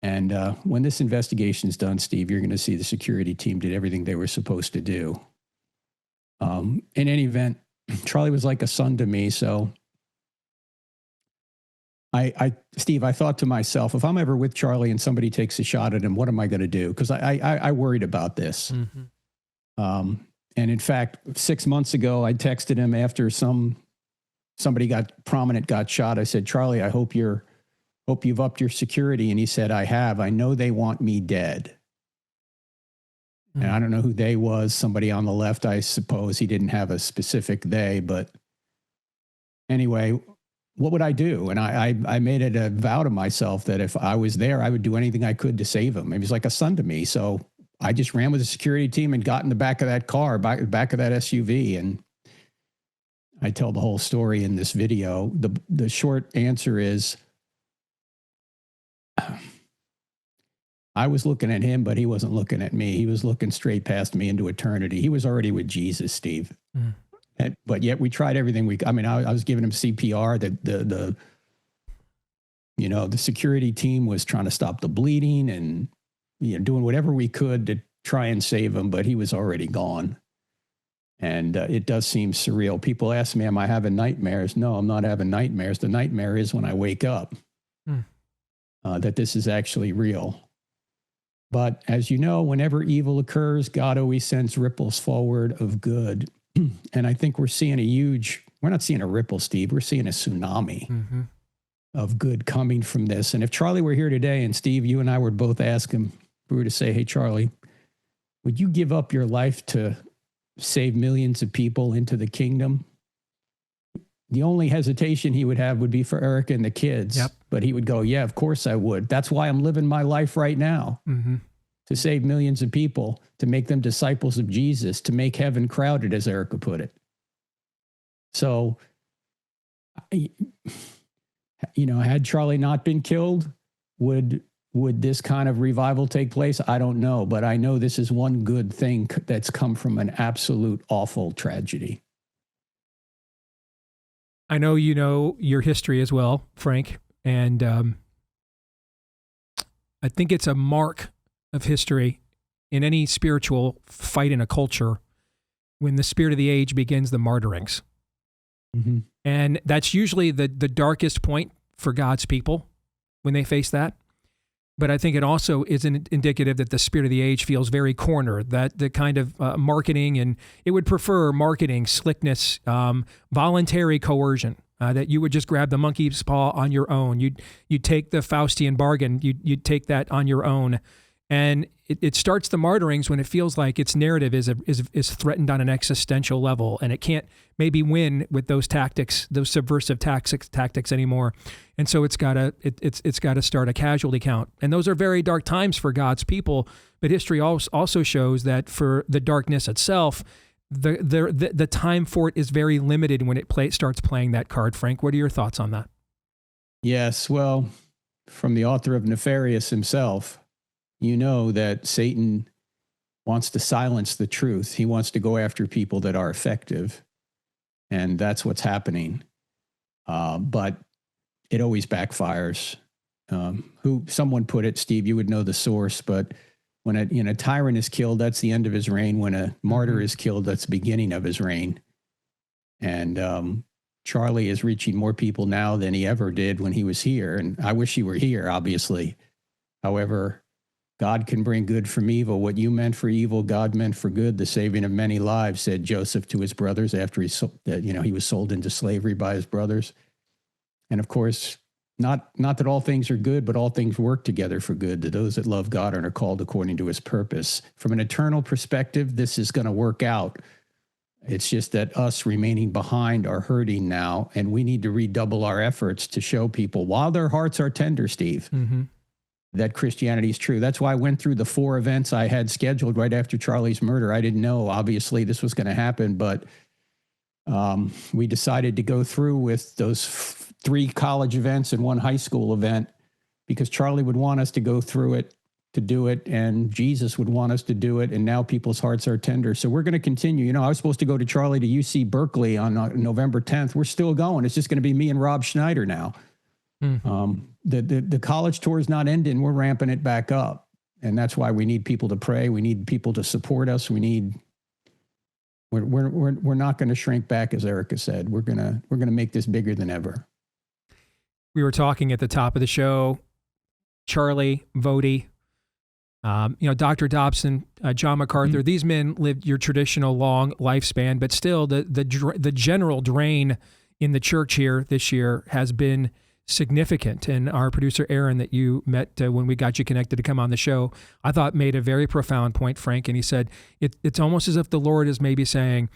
And when this investigation is done, Steve, you're going to see the security team did everything they were supposed to do. In any event, Charlie was like a son to me. So Steve, I thought to myself, if I'm ever with Charlie and somebody takes a shot at him, what am I going to do? Because I worried about this. Mm-hmm. And in fact, 6 months ago, I texted him after somebody got shot. I said, Charlie, I hope you've upped your security. And he said, I have. I know they want me dead. Mm. And I don't know who they was. Somebody on the left, I suppose. He didn't have a specific they. But anyway, what would I do? And I made it a vow to myself that if I was there, I would do anything I could to save him. He was like a son to me. So I just ran with the security team and got in the back of that car, back of that SUV. And I tell the whole story in this video. The short answer is, I was looking at him, but he wasn't looking at me. He was looking straight past me into eternity. He was already with Jesus, Steve. But yet we tried everything I was giving him CPR. The security team was trying to stop the bleeding and doing whatever we could to try and save him, but he was already gone. And it does seem surreal. People ask me, am I having nightmares? No, I'm not having nightmares. The nightmare is when I wake up, that this is actually real. But as you know, whenever evil occurs, God always sends ripples forward of good. And I think we're seeing we're not seeing a ripple, Steve. We're seeing a tsunami of good coming from this. And if Charlie were here today, and Steve, you and I would both ask him, we were to say, hey, Charlie, would you give up your life to save millions of people into the kingdom? The only hesitation he would have would be for Erica and the kids. Yep. But he would go, yeah, of course I would. That's why I'm living my life right now. To save millions of people, to make them disciples of Jesus, to make heaven crowded, as Erica put it. So, had Charlie not been killed, would this kind of revival take place? I don't know, but I know this is one good thing that's come from an absolute awful tragedy. I know you know your history as well, Frank, and I think it's a mark of history in any spiritual fight in a culture when the spirit of the age begins the martyrings. And that's usually the darkest point for God's people when they face that. But I think it also is indicative that the spirit of the age feels very cornered, that the kind of marketing, and it would prefer marketing, slickness, voluntary coercion, that you would just grab the monkey's paw on your own. You'd take the Faustian bargain, you'd take that on your own. And it starts the martyrings when it feels like its narrative is threatened on an existential level, and it can't maybe win with those tactics, those subversive tactics anymore. And so it's got to start a casualty count. And those are very dark times for God's people. But history also shows that for the darkness itself, the time for it is very limited when it starts playing that card. Frank, what are your thoughts on that? Yes, well, from the author of Nefarious himself, you know that Satan wants to silence the truth. He wants to go after people that are effective. And that's what's happening. But it always backfires. Someone put it, Steve, you would know the source, but when a tyrant is killed, that's the end of his reign. When a martyr is killed, that's the beginning of his reign. And Charlie is reaching more people now than he ever did when he was here. And I wish he were here, obviously. However, God can bring good from evil. What you meant for evil, God meant for good, the saving of many lives, said Joseph to his brothers after he was sold into slavery by his brothers. And of course, not that all things are good, but all things work together for good to those that love God and are called according to his purpose. From an eternal perspective, this is going to work out. It's just that us remaining behind are hurting now, and we need to redouble our efforts to show people, while their hearts are tender, Steve, that Christianity is true. That's why I went through the 4 events I had scheduled right after Charlie's murder. I didn't know, obviously, this was going to happen, but we decided to go through with those 3 college events and 1 high school event because Charlie would want us to go through it, to do it, and Jesus would want us to do it, and now people's hearts are tender. So we're going to continue. I was supposed to go to Charlie to UC Berkeley on November 10th. We're still going. It's just going to be me and Rob Schneider now. The college tour is not ending. We're ramping it back up. And that's why we need people to pray. We need people to support us. We're not going to shrink back, as Erica said. We're going to make this bigger than ever. We were talking at the top of the show, Charlie, Voddie, Dr. Dobson, John MacArthur. These men lived your traditional long lifespan, but still the general drain in the church here this year has been significant. And our producer, Aaron, that you met when we got you connected to come on the show, I thought made a very profound point, Frank. And he said, it's almost as if the Lord is maybe saying,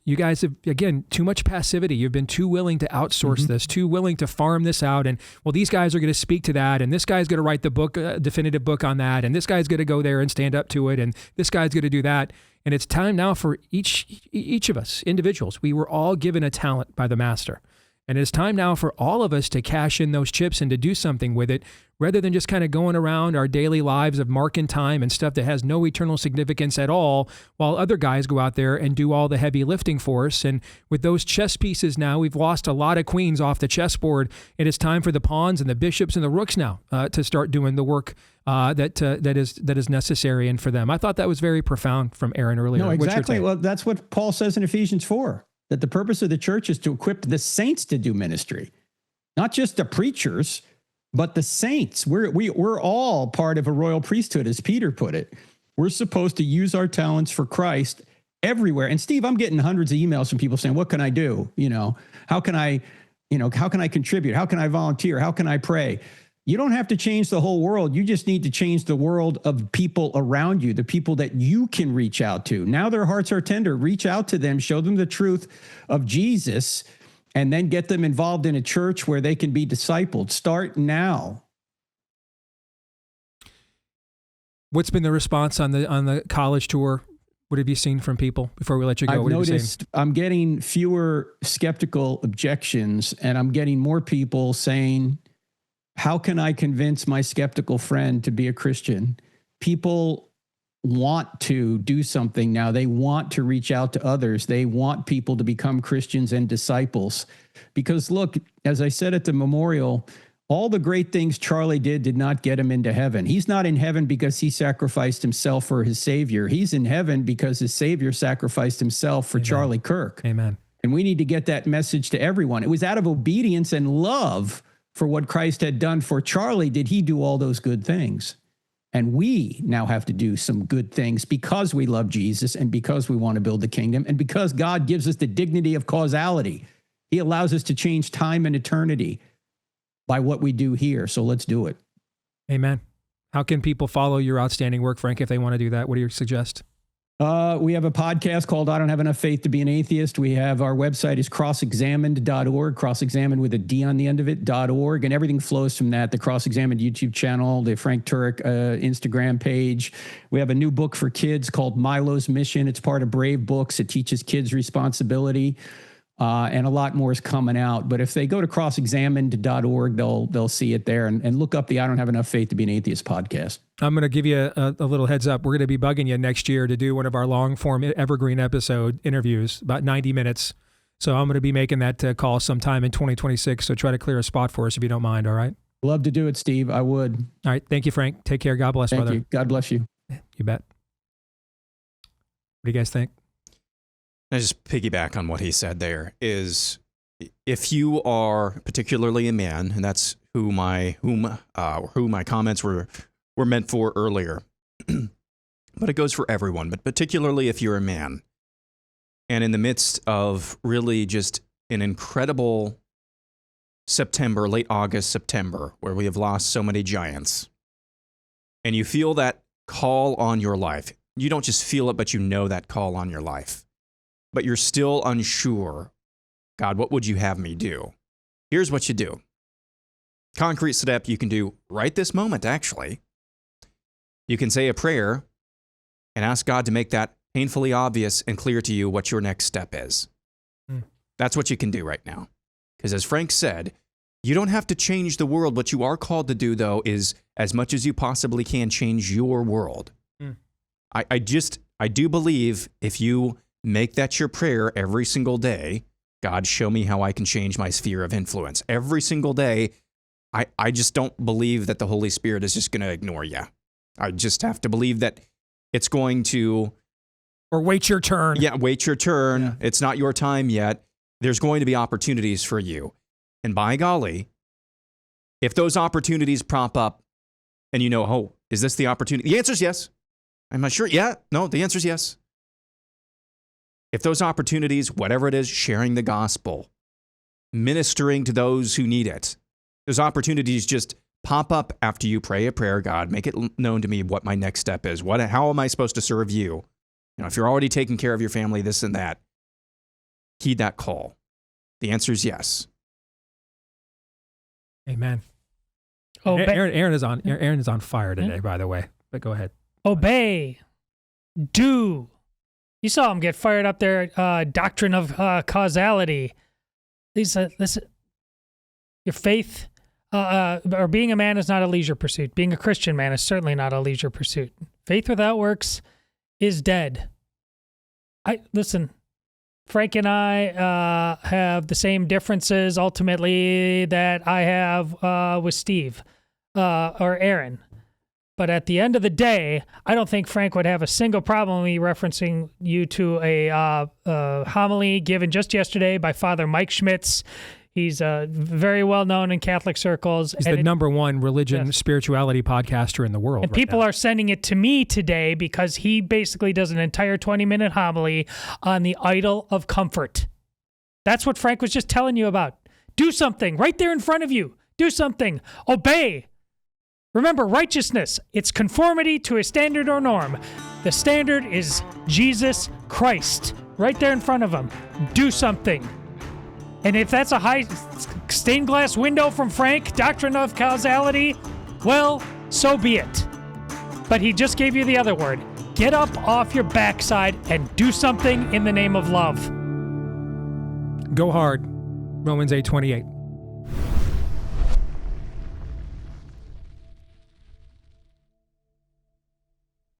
you guys have, again, too much passivity. You've been too willing to outsource this, too willing to farm this out. And, well, these guys are going to speak to that. And this guy's going to write the book, definitive book on that. And this guy's going to go there and stand up to it. And this guy's going to do that. And it's time now for each of us, individuals. We were all given a talent by the Master. And it's time now for all of us to cash in those chips and to do something with it, rather than just kind of going around our daily lives of marking time and stuff that has no eternal significance at all, while other guys go out there and do all the heavy lifting for us. And with those chess pieces now, we've lost a lot of queens off the chessboard. It is time for the pawns and the bishops and the rooks now to start doing the work that is necessary and for them. I thought that was very profound from Aaron earlier. No, exactly. Well, that's what Paul says in Ephesians 4. That the purpose of the church is to equip the saints to do ministry, not just the preachers, but the saints. We're all part of a royal priesthood, as Peter put it. We're supposed to use our talents for Christ everywhere. And Steve, I'm getting hundreds of emails from people saying, "What can I do? How can I contribute? How can I volunteer? How can I pray?" You don't have to change the whole world. You just need to change the world of people around you, the people that you can reach out to. Now their hearts are tender. Reach out to them, show them the truth of Jesus, and then get them involved in a church where they can be discipled. Start now. What's been the response on the college tour? What have you seen from people before we let you go? I've noticed I'm getting fewer skeptical objections, and I'm getting more people saying, how can I convince my skeptical friend to be a Christian? People want to do something now. They want to reach out to others. They want people to become Christians and disciples. Because look, as I said at the memorial, all the great things Charlie did not get him into heaven. He's not in heaven because he sacrificed himself for his Savior. He's in heaven because his Savior sacrificed himself for Charlie Kirk. Amen. And we need to get that message to everyone. It was out of obedience and love for what Christ had done for Charlie, did he do all those good things. And we now have to do some good things because we love Jesus and because we want to build the kingdom and because God gives us the dignity of causality. He allows us to change time and eternity by what we do here. So let's do it. Amen. How can people follow your outstanding work, Frank, if they want to do that? What do you suggest? We have a podcast called I Don't Have Enough Faith to Be an Atheist. We have our website is crossexamined.org, cross-examined with a D on the end of it, .org, and everything flows from that. The Cross-Examined YouTube channel, the Frank Turek Instagram page. We have a new book for kids called Milo's Mission. It's part of Brave Books. It teaches kids responsibility, and a lot more is coming out. But if they go to crossexamined.org, they'll see it there and look up the I Don't Have Enough Faith to Be an Atheist podcast. I'm going to give you a little heads up. We're going to be bugging you next year to do one of our long-form evergreen episode interviews, about 90 minutes. So I'm going to be making that call sometime in 2026. So try to clear a spot for us if you don't mind, all right? Love to do it, Steve. I would. All right. Thank you, Frank. Take care. God bless, brother. Thank you. God bless you. You bet. What do you guys think? I just piggyback on what he said there is if you are particularly a man, and that's who my comments were meant for earlier, but it goes for everyone, but particularly if you're a man, and in the midst of really just an incredible September, late August, September, where we have lost so many giants, and you feel that call on your life, you don't just feel it, but you know that call on your life, but you're still unsure, God, what would you have me do? Here's what you do. Concrete step you can do right this moment, actually. You can say a prayer and ask God to make that painfully obvious and clear to you what your next step is. That's what you can do right now. Because as Frank said, you don't have to change the world. What you are called to do, though, is as much as you possibly can change your world. I do believe if you make that your prayer every single day, God, show me how I can change my sphere of influence. Every single day, I just don't believe that the Holy Spirit is just going to ignore you. I just have to believe that it's going to... Or wait your turn. Yeah, wait your turn. Yeah. It's not your time yet. There's going to be opportunities for you. And by golly, if those opportunities prop up and you know, oh, is this the opportunity? The answer is yes. I'm not sure. Yeah, no, the answer is yes. If those opportunities, whatever it is, sharing the gospel, ministering to those who need it, those opportunities just pop up after you pray a prayer. God, make it known to me what my next step is. How am I supposed to serve you? You know, if you're already taking care of your family, this and that, heed that call. The answer is yes. Amen. Aaron is on fire today, by the way. But go ahead. Obey. Do. You saw him get fired up there. Doctrine of causality. Your faith, or being a man is not a leisure pursuit. Being a Christian man is certainly not a leisure pursuit. Faith without works is dead. Listen, Frank and I have the same differences ultimately that I have with Steve or Aaron. But at the end of the day, I don't think Frank would have a single problem with me referencing you to a homily given just yesterday by Father Mike Schmitz. He's very well known in Catholic circles. He's the number one religion spirituality podcaster in the world. And people are sending it to me today because he basically does an entire 20-minute homily on the idol of comfort. That's what Frank was just telling you about. Do something right there in front of you. Do something. Obey. Remember, righteousness, it's conformity to a standard or norm. The standard is Jesus Christ. Right there in front of him. Do something. And if that's a high stained glass window from Frank, doctrine of causality, well, so be it. But he just gave you the other word. Get up off your backside and do something in the name of love. Go hard. Romans 8:28.